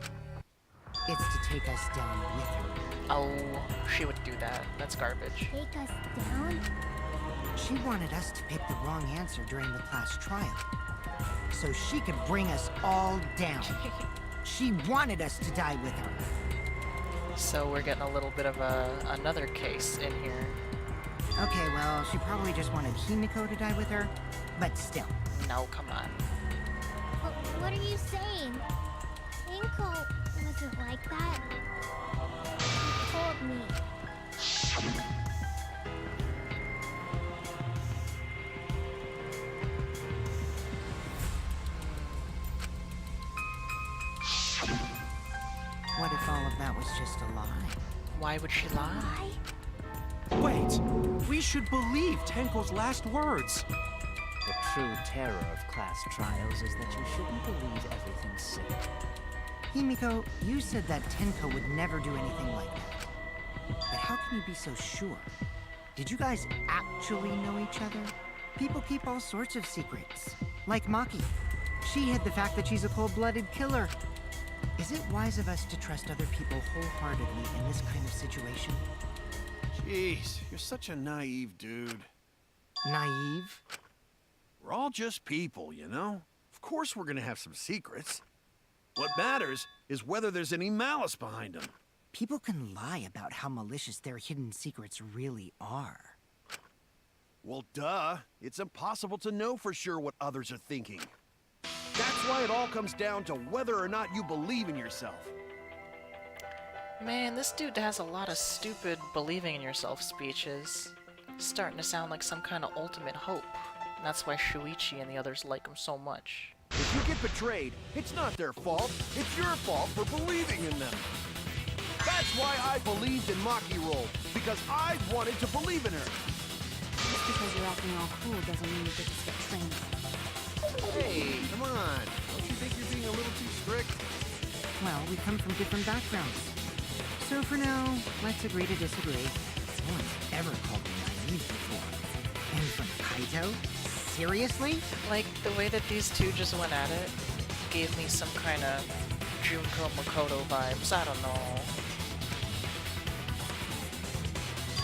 It's to take us down with her. Oh, she would do that. That's garbage. Take us down? She wanted us to pick the wrong answer during the class trial, so she could bring us all down. She wanted us to die with her. So we're getting a little bit of another case in here. Okay, well, she probably just wanted Himiko to die with her, but still. No, come on. What are you saying? Tenko wasn't like that. She told me. What if all of that was just a lie? Why would she lie? Wait, we should believe Tenko's last words. The true terror of class trials is that you shouldn't believe everything said. Himiko, you said that Tenko would never do anything like that. But how can you be so sure? Did you guys actually know each other? People keep all sorts of secrets. Like Maki. She hid the fact that she's a cold-blooded killer. Is it wise of us to trust other people wholeheartedly in this kind of situation? Jeez, you're such a naive dude. Naive? We're all just people, you know? Of course we're gonna have some secrets. What matters is whether there's any malice behind them. People can lie about how malicious their hidden secrets really are. Well, duh. It's impossible to know for sure what others are thinking. That's why it all comes down to whether or not you believe in yourself. Man, this dude has a lot of stupid believing in yourself speeches. Starting to sound like some kind of ultimate hope. And that's why Shuichi and the others like him so much. If you get betrayed, it's not their fault. It's your fault for believing in them. That's why I believed in Maki Roll, because I wanted to believe in her. Just because you're acting all cool doesn't mean you get to skip training. Hey, come on. Don't you think you're being a little too strict? Well, we come from different backgrounds. So for now, let's agree to disagree. No one's ever called me naive before. And from Kaito? Seriously? Like, the way that these two just went at it gave me some kind of Junko Makoto vibes. I don't know.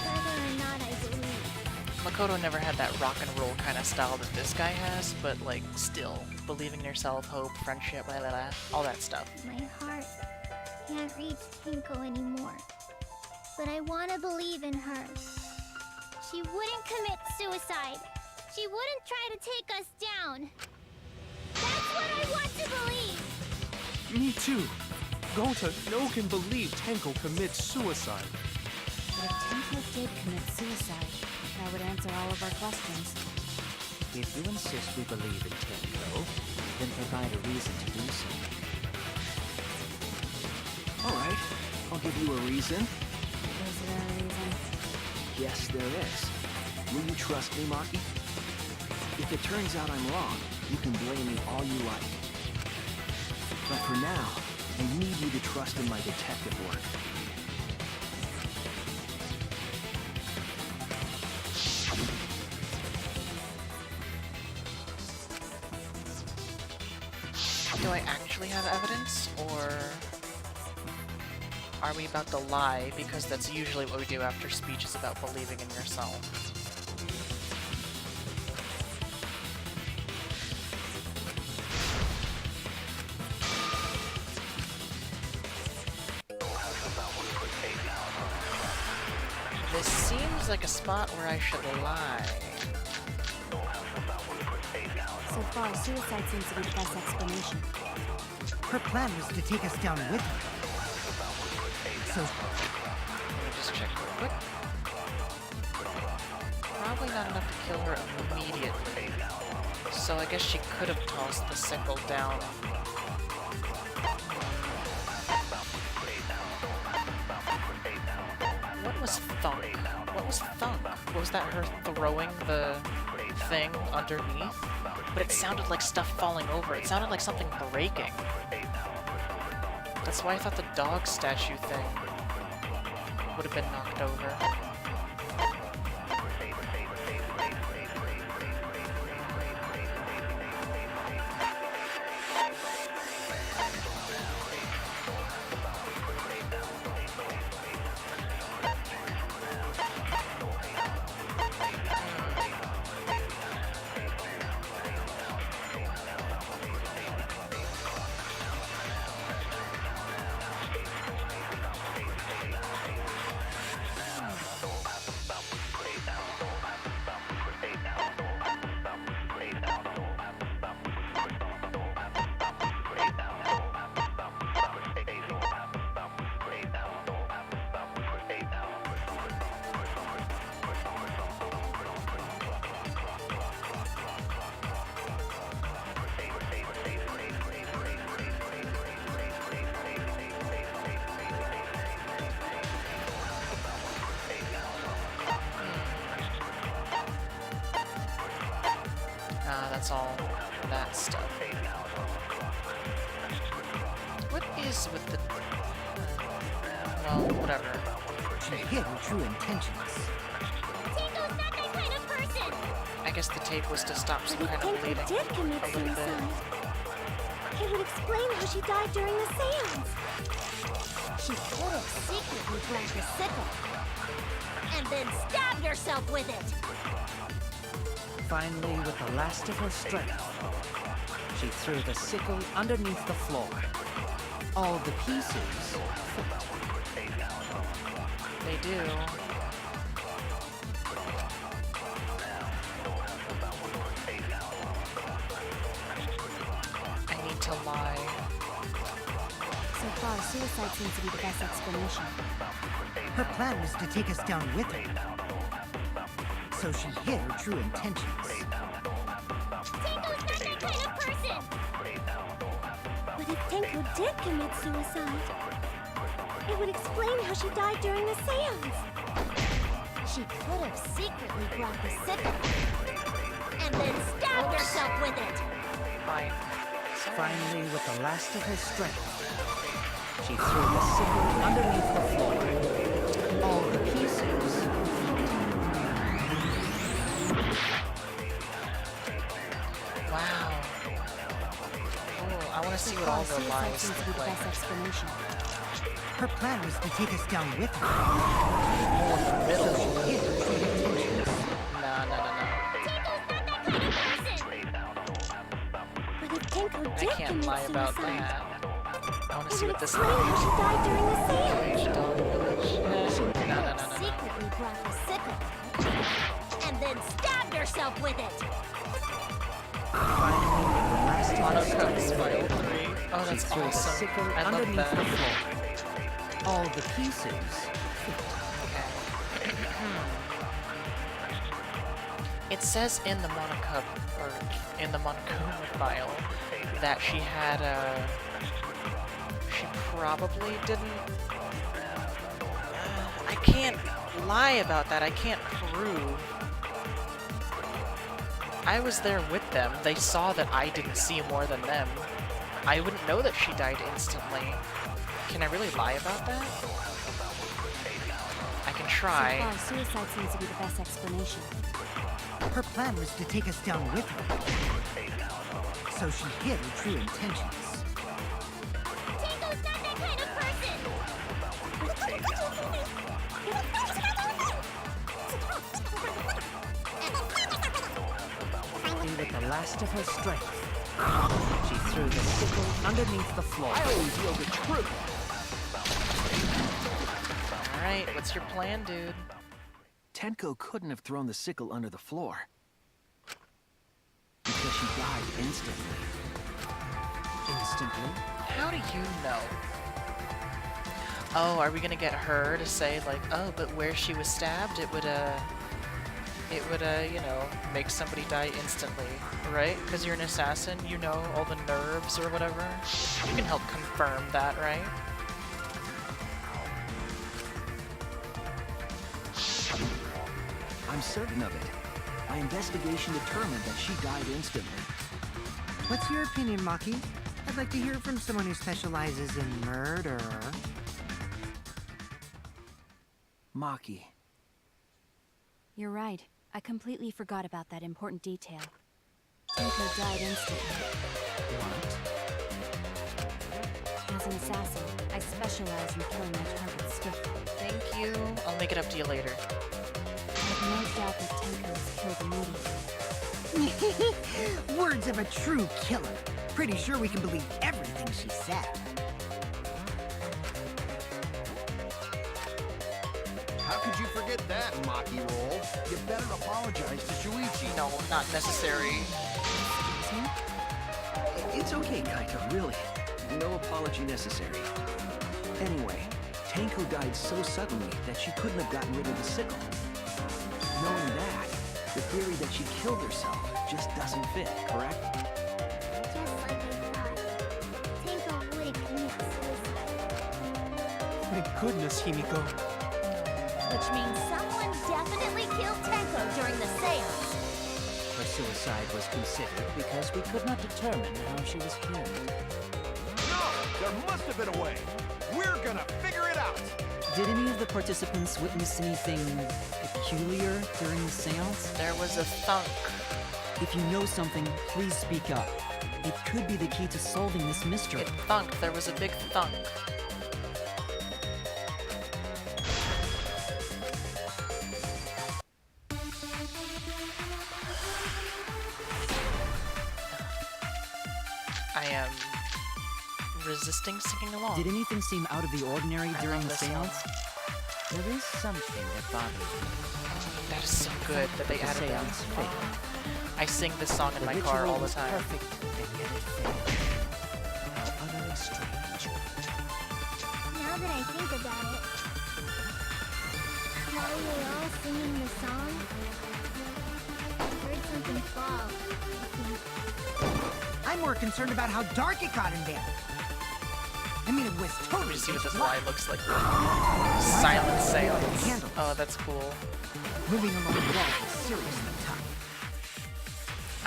Whether or not I believe. Makoto never had that rock and roll kind of style that this guy has, but like, still, believing in yourself, hope, friendship, blah, blah, blah, all that stuff. My heart can't reach Tinko anymore. But I want to believe in her. She wouldn't commit suicide. She wouldn't try to take us down. That's what I want to believe! Me too. Gonta no can believe Tenko commits suicide. But if Tenko did commit suicide, that would answer all of our questions. If you insist we believe in Tenko, then provide a reason to do so. All right, I'll give you a reason. Is there a reason? Yes, there is. Will you trust me, Maki? If it turns out I'm wrong, you can blame me all you like. But for now, I need you to trust in my detective work. Do I actually have evidence, or are we about to lie because that's usually what we do after speeches about believing in yourself? This seems like a spot where I should lie. So far, suicide seems to be the best explanation. Her plan was to take us down with her. So, Let me just check real quick. Probably not enough to kill her immediately. So I guess she could have tossed the sickle down. What was thunk? What was thunk? Was that her throwing the thing underneath? But it sounded like stuff falling over. It sounded like something breaking. That's why I thought the dog statue thing would have been knocked over. That's all that stuff. What is with the... well, whatever. she hid her true intentions. Tinko's not that kind of person! I guess the tape was to stop some kind of Tinko bleeding did commit a little bit. suicide. It would explain how she died during the seance. She could have secretly grabbed the sickle. And then stabbed herself with it! Finally, with the last of her strength, she threw the sickle underneath the floor. All the pieces fit. They do. I need to lie. So far, far, suicide seems to be the best explanation. Her plan was to take us down with her. So she hid her true intentions. Tenko's not that kind of person! But if Tenko did commit suicide, it would explain how she died during the seance. She could have secretly brought the sickle and then stabbed herself with it. Fine. Finally, with the last of her strength, she threw the sickle underneath the floor. All the pieces. Wow. Oh, I want to see what all the Suicide lies seems to be look the like. best explanation. Her plan was to take us down with her. Oh, in the middle. So she hid her true intentions. No. Tenko's not that kind of person! But if Tenko I did can't commit lie about suicide, that. I want to it see would what this explain how she died during the seance. Dog Village. She could No. have secretly brought the sickle and then stabbed herself with it. Finally, with the last of her Monochrome strength, Smile 3. Oh, she that's threw the awesome. sickle I love underneath the that. floor. All the pieces. It says in the Monocup, or in the Monokuma file, that she had she probably didn't. I can't lie about that. I can't prove. I was there with them. They saw that I didn't see more than them. I wouldn't know that she died instantly. Can I really lie about that? I can So try. far, suicide seems to be the best explanation. Her plan was to take us down with her. So she hid her true intentions. Tenko's not that kind of person! And with the last of her strength, she threw the sickle underneath the floor. I always know the truth. Alright, what's your plan, dude? Tenko couldn't have thrown the sickle under the floor. Because she died instantly. Instantly. How do you know? Oh, are we gonna get her to say, like, oh, but where she was stabbed, it would, you know, make somebody die instantly, right? Because you're an assassin, you know all the nerves or whatever. You can help confirm that, right? I'm certain of it. My investigation determined that she died instantly. What's your opinion, Maki? I'd like to hear from someone who specializes in murder. Maki. You're right. I completely forgot about that important detail. Tenko died instantly. As an assassin, I specialize in killing my targets swiftly. Thank you. I'll make it up to you later. I have no doubt that Tenko was killed immediately. Words of a true killer. Pretty sure we can believe everything she said. How could you forget that, Maki Roll? You better apologize to Shuichi. No, not necessary. It's okay, Kaito, really. No apology necessary. Anyway, Tenko died so suddenly that she couldn't have gotten rid of the sickle. Knowing that, the theory that she killed herself just doesn't fit, correct? Just like I thought. Tenko wouldn't commit suicide. Thank goodness, Himiko. Which means someone definitely killed Tenko during the seance. Her suicide was considered because we could not determine how she was killed. No! There must have been a way! We're gonna figure it out! Did any of the participants witness anything peculiar during the seance? There was a thunk. If you know something, please speak up. It could be the key to solving this mystery. It thunked. There was a big thunk. I am resisting singing along. Did anything seem out of the ordinary during love the this song. seance? There is something that bothers me. That is so good that they The added that. seance failed. I sing this song in The my car ritual all the was time. perfect, and yet it failed. How utterly strange. that I think about it, while we were all singing the song, I heard something fall. I'm more concerned about how dark it got in there. I mean, it was totally See what this pitch black. line looks like. Silent Seance. Oh, that's cool. Moving along the wall is seriously tough.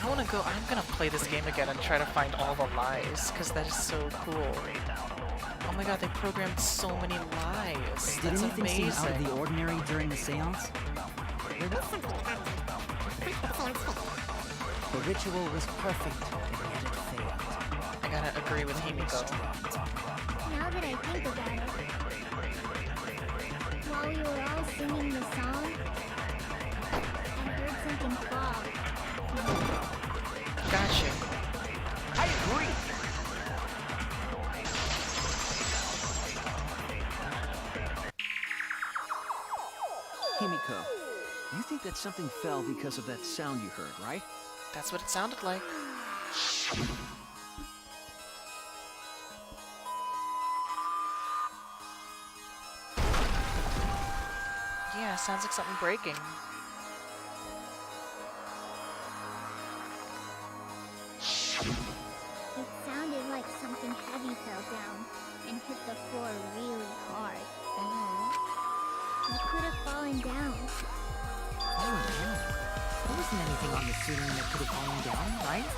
I wanna go, I'm gonna play this game again and try to find all the lies, because that is so cool. Oh my god, they programmed so many lies. Did That's anything seem out of amazing. the ordinary during the seance? The ritual was perfect, and yet it failed. I gotta agree with Himiko. Now that I think about it, while we were all singing the song, I heard something fall. Gotcha. I agree. Himiko, you think that something fell because of that sound you heard, right? That's what it sounded like. Yeah, sounds like something breaking. It sounded like something heavy fell down and hit the floor really hard. It could have fallen down. Fallen down? There wasn't anything on the ceiling that could have fallen down, right?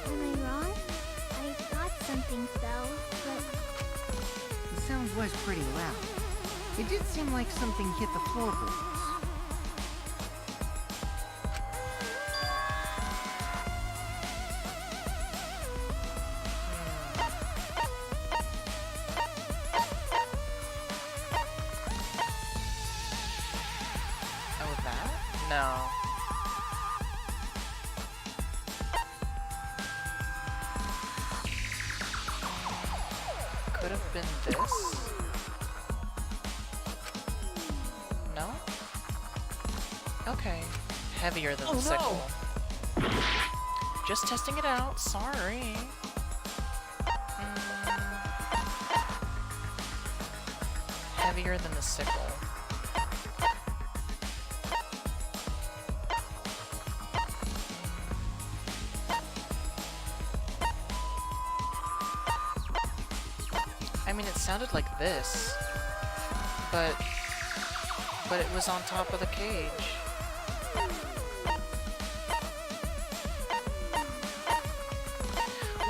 Am I wrong? I thought something fell, but The sound was pretty loud. It did seem like something hit the floorboards. Oh, that? No. Could have been this? No? Okay. Heavier than the sickle. Just testing it out, sorry. Heavier than the sickle. I mean, it sounded like this, but it was on top of the cage.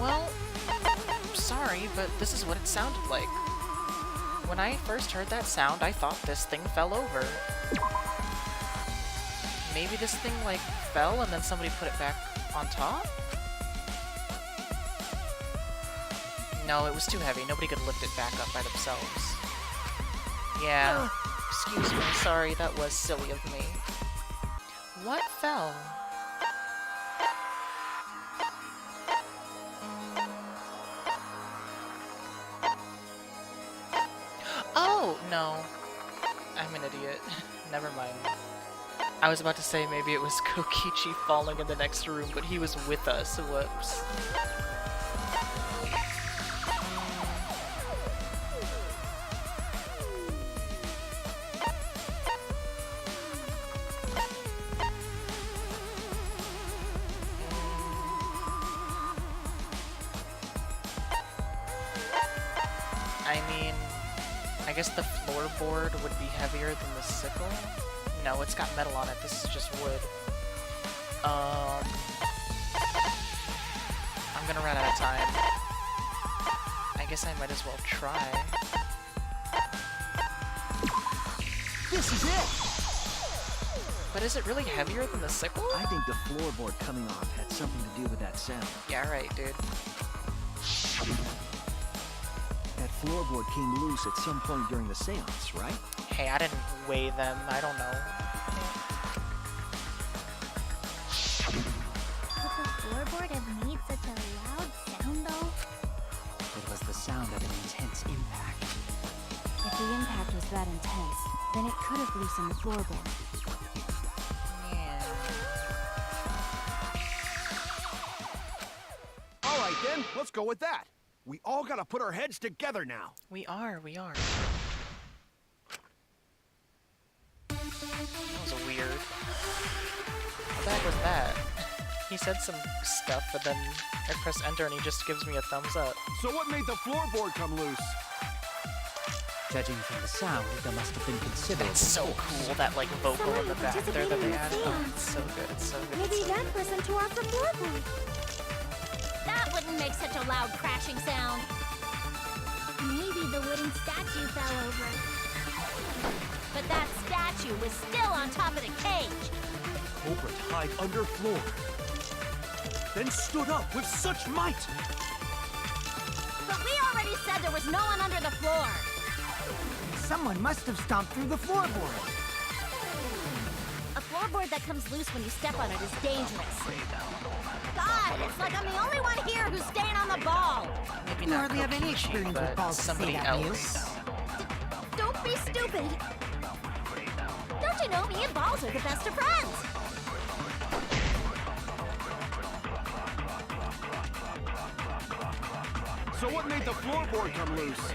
Well, sorry, but this is what it sounded like. When I first heard that sound, I thought this thing fell over. Maybe this thing, like, fell and then somebody put it back on top? No, it was too heavy. Nobody could lift it back up by themselves. Yeah. Excuse me. Sorry, that was silly of me. What fell? Oh, no. I'm an idiot. Never mind. I was about to say maybe it was Kokichi falling in the next room, but he was with us. Whoops. I mean, I guess the floorboard would be heavier than the sickle? No, it's got metal on it. This is just wood. I'm gonna run out of time. I guess I might as well try. This is it! But is it really heavier than the sickle? I think the floorboard coming off had something to do with that sound. Yeah, right, dude. That floorboard came loose at some point during the seance, right? Hey, I didn't weigh them. I don't know. could the floorboard have made such a loud sound though? It was the sound of an intense impact. If the impact was that intense, then it could have loosened the floorboard. Yeah. All right, then. Let's go with that. We all gotta put our heads together now. We are. That was weird. What the heck was that? He said some stuff, but then I press enter and he just gives me a thumbs up. So what made the floorboard come loose? Judging from the sound, there must have been considerable. It's so cool, that like vocal in the back there that they added. Oh, it's so good, it's so good. Maybe that person tore off the floorboard. That wouldn't make such a loud crashing sound. Maybe the wooden statue fell over. But that statue was still on top of the cage. Culprit hid under floor, then stood up with such might. But we already said there was no one under the floor. Someone must have stomped through the floorboard. A floorboard that comes loose when you step on it is dangerous. God, it's like I'm the only one here who's staying on the ball. Maybe You not hardly have any Kokichi, experience with but balls to say somebody that, Mew. else. Don't be stupid. Don't you know me and Balls are the best of friends? So what made the floorboard come loose?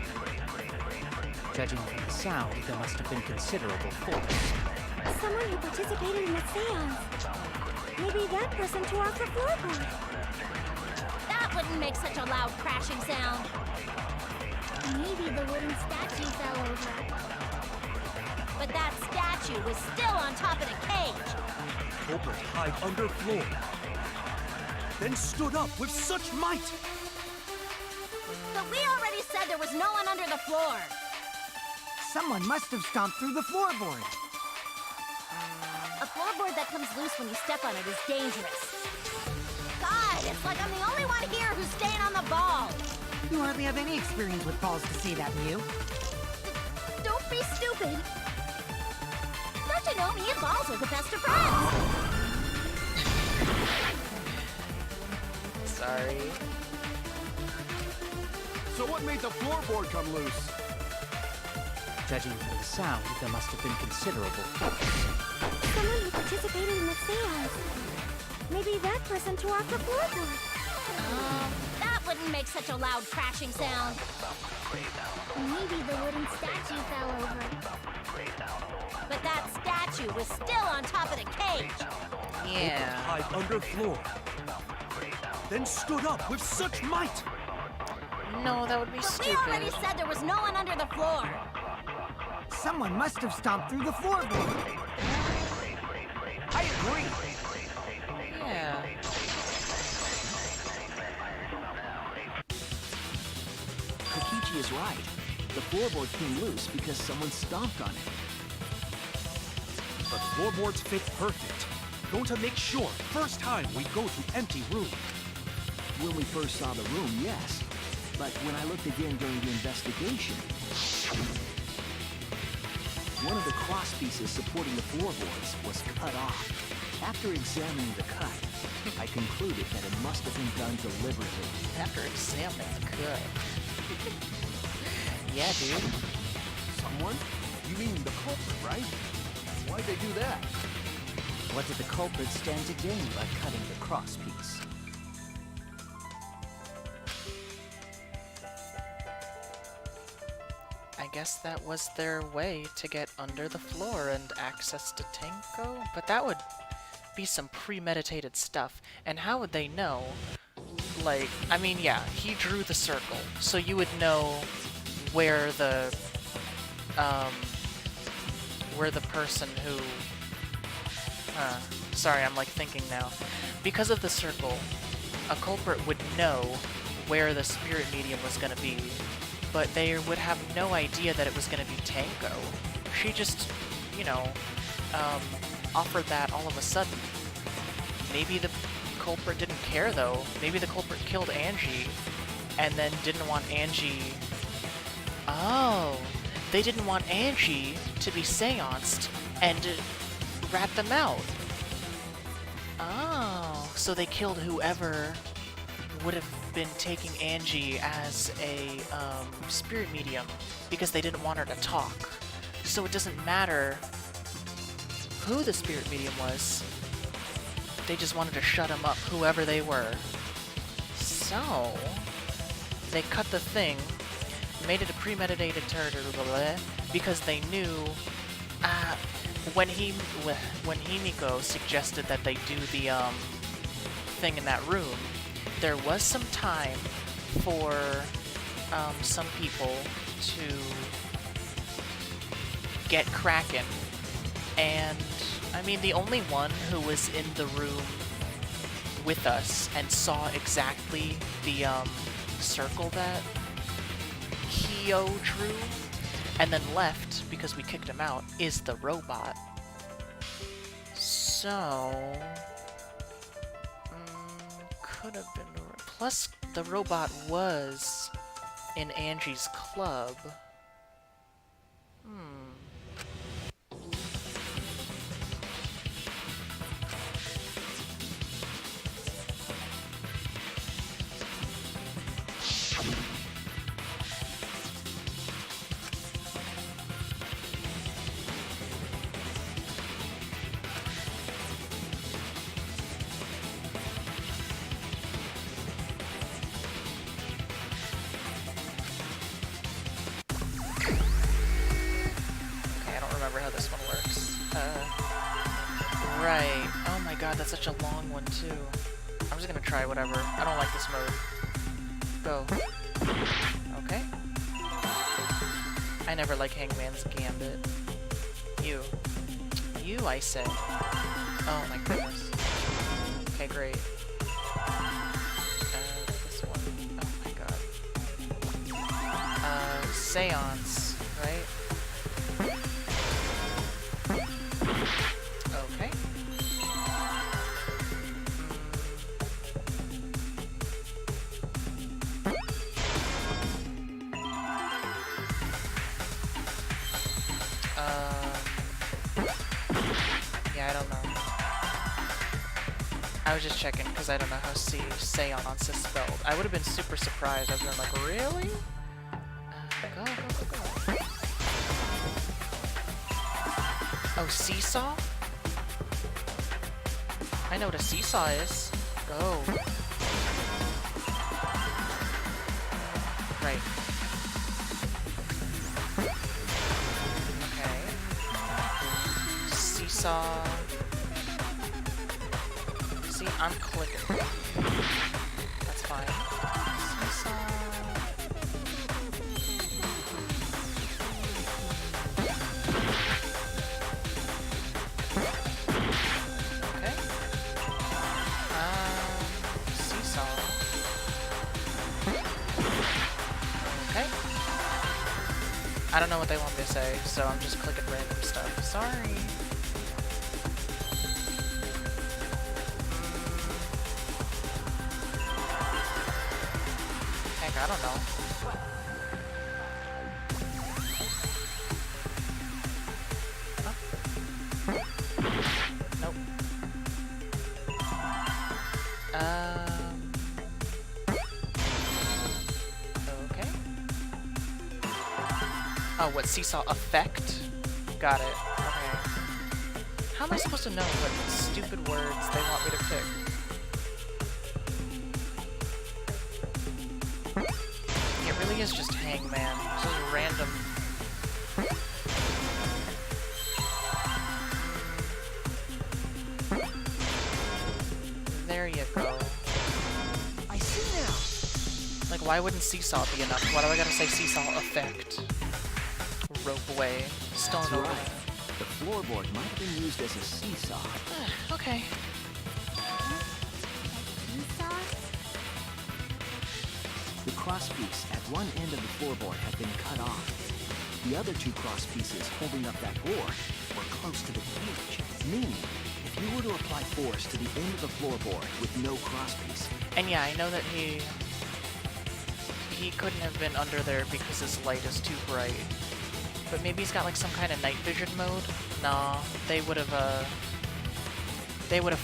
Judging from the sound, there must have been considerable force. Someone who participated in the seance. Maybe that person tore off the floorboard. That wouldn't make such a loud crashing sound. Maybe the wooden statue fell over. But that statue was still on top of the cage. Culprit hid under floor, then stood up with such might. But we already said there was no one under the floor. Someone must have stomped through the floorboard. A floorboard that comes loose when you step on it is dangerous. God, it's like I'm the only one here who's staying on the ball. You hardly have any experience with balls to say that, Mew. Don't be stupid. Don't you know me and Balls are the best of friends? Sorry. So what made the floorboard come loose? Judging from the sound, there must have been considerable force. Someone who participated in the seance. Maybe that person tore off the floorboard. That wouldn't make such a loud crashing sound. Maybe the wooden statue fell over. But that statue was still on top of the cage. Yeah. Hid under floor, then stood up with such might. No, that would be But we already stupid. said there was no one under the floor. Someone must have stomped through the floorboard. I agree. Yeah. Kokichi is right. The floorboard came loose because someone stomped on it. But floorboards fit perfect. Going to make sure first time we go to empty room. When we first saw the room, yes. But when I looked again during the investigation, one of the cross pieces supporting the floorboards was cut off. After examining the cut, I concluded that it must have been done deliberately. After examining the cut. Yeah, dude. Someone? You mean the culprit, right? Why'd they do that? What did the culprit stand to gain by cutting the cross piece? I guess that was their way to get under the floor and access to Tenko? But that would be some premeditated stuff. And how would they know? Like, I mean, yeah, he drew the circle, so you would know where the person who... sorry, I'm like thinking now. Because of the circle, a culprit would know where the spirit medium was gonna be, but they would have no idea that it was gonna be Tenko. She just, you know, offered that all of a sudden. Maybe the culprit didn't care though. Maybe the culprit killed Angie and then didn't want Angie... Oh, they didn't want Angie to be seanced and rat them out. Oh, so they killed whoever would have been taking Angie as a spirit medium because they didn't want her to talk. So it doesn't matter who the spirit medium was. They just wanted to shut them up, whoever they were. So, they cut the thing, made it a premeditated turd, because they knew when Himiko suggested that they do the thing in that room, there was some time for some people to get cracking, and I mean the only one who was in the room with us and saw exactly the circle that Kyo drew and then left because we kicked him out is the robot. So could have been plus the robot was in Angie's club. Right. Oh my god, that's such a long one too. I'm just gonna try whatever. I don't like this mode. Go. Okay. I never like Hangman's Gambit. You. You, I say. Oh my goodness. Okay, great. This one. Oh my god. Seance, right? Okay. Yeah, I don't know. I was just checking because I don't know how seance is spelled. I would have been super surprised. I was been like, really? Go. Oh, seesaw? I know what a seesaw is. Go. Right. Okay. Seesaw. See, I'm clicking. That's fine. Seesaw. Okay. Seesaw. Okay. I don't know what they want me to say, so I'm just clicking random stuff. Sorry. Heck, I don't know. Nope. Okay. Oh, what seesaw effect? Got it. Okay. How am I supposed to know what stupid words they want me to pick? It really is just Hangman. Just random. There you go. I see now. Like, why wouldn't seesaw be enough? Why do I gotta say seesaw effect? Rope away. Still an opening. The floorboard might have been used as a seesaw. Okay. Seesaw? The crosspiece at one end of the floorboard had been cut off. The other two crosspieces holding up that board were close to the cage, meaning if you were to apply force to the end of the floorboard with no crosspiece. And yeah, I know that he couldn't have been under there because his light is too bright. But maybe he's got like some kind of night vision mode? Nah, they would have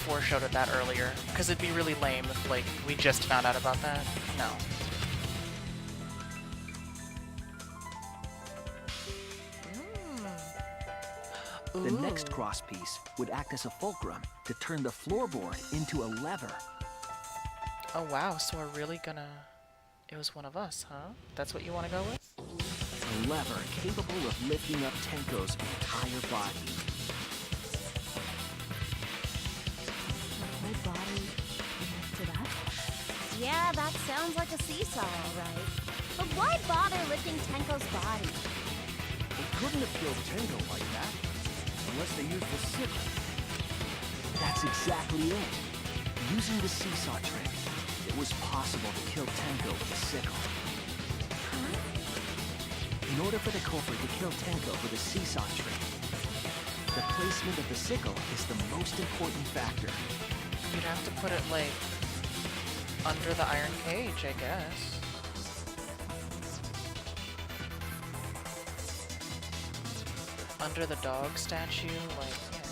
foreshadowed that earlier. Because it'd be really lame if like we just found out about that. No. The next crosspiece would act as a fulcrum to turn the floorboard into a lever. Oh wow, so we're really gonna... It was one of us, huh? That's what you want to go with? A lever capable of lifting up Tenko's entire body. Her whole body lifted up? Yeah, that sounds like a seesaw, all right. But why bother lifting Tenko's body? They couldn't have killed Tenko like that, unless they used the sickle. That's exactly it. Using the seesaw trick, it was possible to kill Tenko with a sickle. In order for the culprit to kill Tenko with a seesaw trick, the placement of the sickle is the most important factor. You'd have to put it, like, under the iron cage, I guess. Under the dog statue, like, yeah.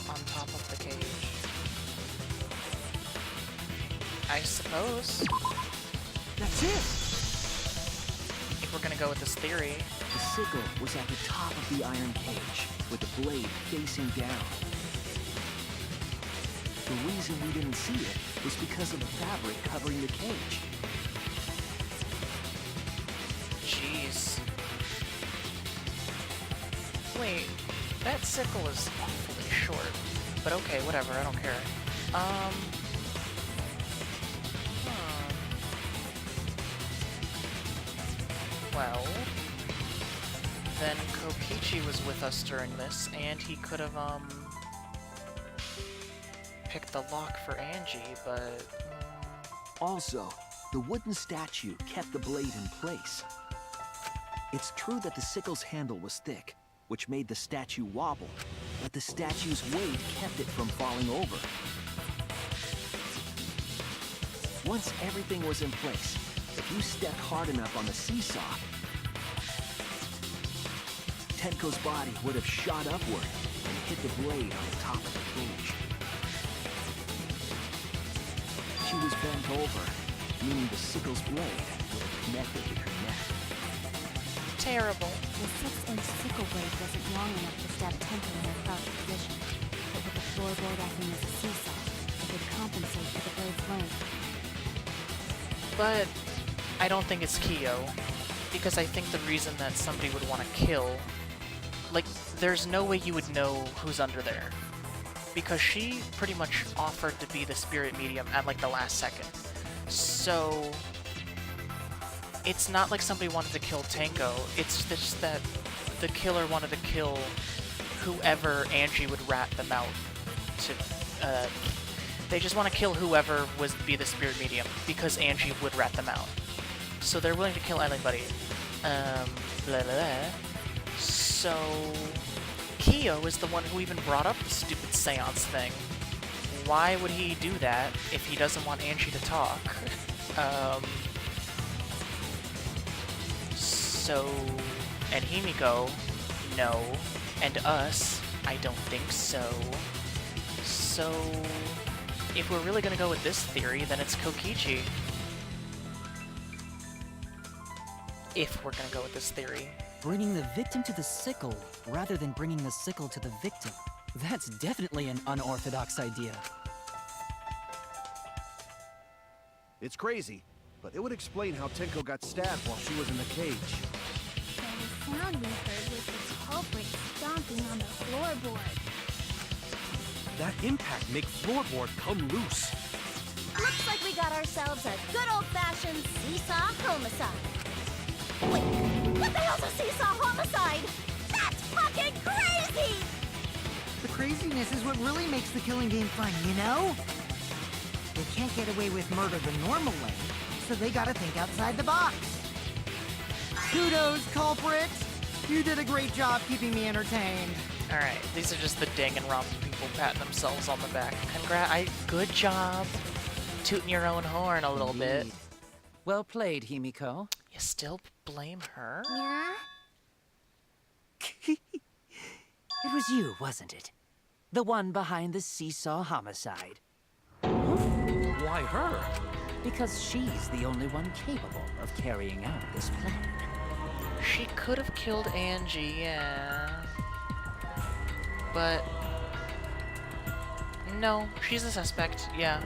On top of the cage. I suppose. That's it! If we're gonna go with this theory. The sickle was at the top of the iron cage, with the blade facing down. The reason we didn't see it was because of the fabric covering the cage. Jeez. Wait, that sickle is awfully short. But okay, whatever, I don't care. Well, then Kokichi was with us during this, and he could have, picked the lock for Angie, but... Also, the wooden statue kept the blade in place. It's true that the sickle's handle was thick, which made the statue wobble, but the statue's weight kept it from falling over. Once everything was in place, if you stepped hard enough on the seesaw, Tenko's body would have shot upward and hit the blade on the top of the cage. She was bent over, meaning the sickle's blade would have connected with her neck. Terrible. The 6-inch sickle blade wasn't long enough to stab Tenko in her crouched position, but with the floorboard acting as a seesaw, it could compensate for the blade's length. But I don't think it's Kyo, because I think the reason that somebody would want to kill, like, there's no way you would know who's under there, because she pretty much offered to be the spirit medium at, like, the last second. So it's not like somebody wanted to kill Tenko, it's just that the killer wanted to kill whoever Angie would rat them out to, they just want to kill whoever was be the spirit medium, because Angie would rat them out. So they're willing to kill anybody. Blah, blah, blah. So Kyo is the one who even brought up the stupid seance thing. Why would he do that if he doesn't want Angie to talk? So, and Himiko, no. And us, I don't think so. So, if we're really gonna go with this theory, then it's Kokichi. If we're gonna go with this theory. Bringing the victim to the sickle, rather than bringing the sickle to the victim. That's definitely an unorthodox idea. It's crazy, but it would explain how Tenko got stabbed while she was in the cage. So the sound we heard was the culprit stomping on the floorboard. That impact make floorboard come loose. Looks like we got ourselves a good old-fashioned seesaw homicide. Wait, what the hell's a seesaw homicide? That's fucking crazy! The craziness is what really makes the killing game fun, you know? They can't get away with murder the normal way, so they gotta think outside the box. Kudos, culprit! You did a great job keeping me entertained. Alright, these are just the Danganronpa people patting themselves on the back. Good job. Tooting your own horn a little bit. Well played, Himiko. You still blame her? Yeah? It was you, wasn't it? The one behind the seesaw homicide. Why her? Because she's the only one capable of carrying out this plan. She could have killed Angie, yeah. But no, she's a suspect, yeah.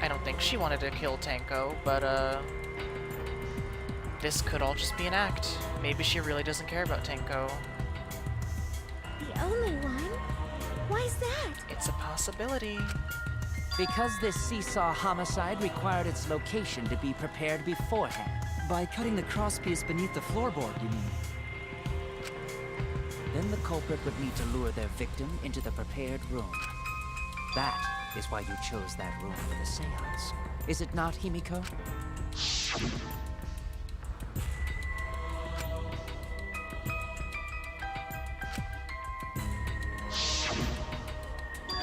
I don't think she wanted to kill Tenko, but this could all just be an act. Maybe she really doesn't care about Tenko. The only one? Why's that? It's a possibility. Because this seesaw homicide required its location to be prepared beforehand. By cutting the crosspiece beneath the floorboard, you mean? Then the culprit would need to lure their victim into the prepared room. That is why you chose that room for the seance. Is it not, Himiko?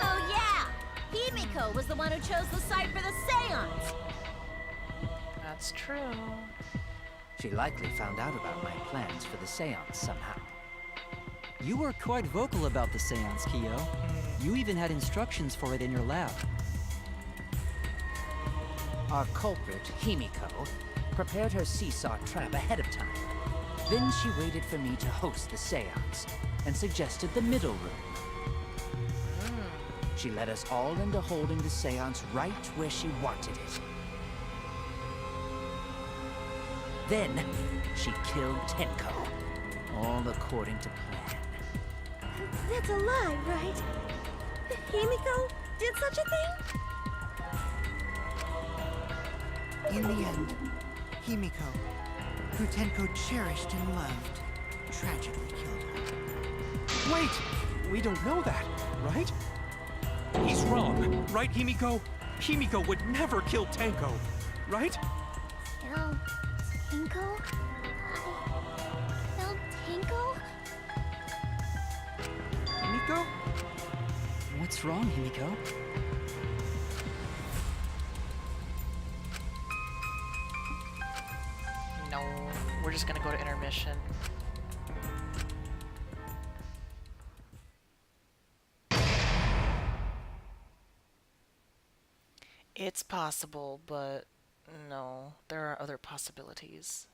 Oh yeah! Himiko was the one who chose the site for the seance! That's true. She likely found out about my plans for the seance somehow. You were quite vocal about the seance, Kyo. You even had instructions for it in your lab. Our culprit, Himiko, prepared her seesaw trap ahead of time. Then she waited for me to host the seance and suggested the middle room. She led us all into holding the seance right where she wanted it. Then, she killed Tenko, all according to plan. That's a lie, right? Himiko did such a thing? In the end, Himiko, who Tenko cherished and loved, tragically killed her. Wait! We don't know that, right? He's wrong, right, Himiko? Himiko would never kill Tenko, right? Kill Tenko? I killed Tenko? Himiko? What's wrong, Himiko? No, we're just gonna go to intermission. It's possible, but no, there are other possibilities.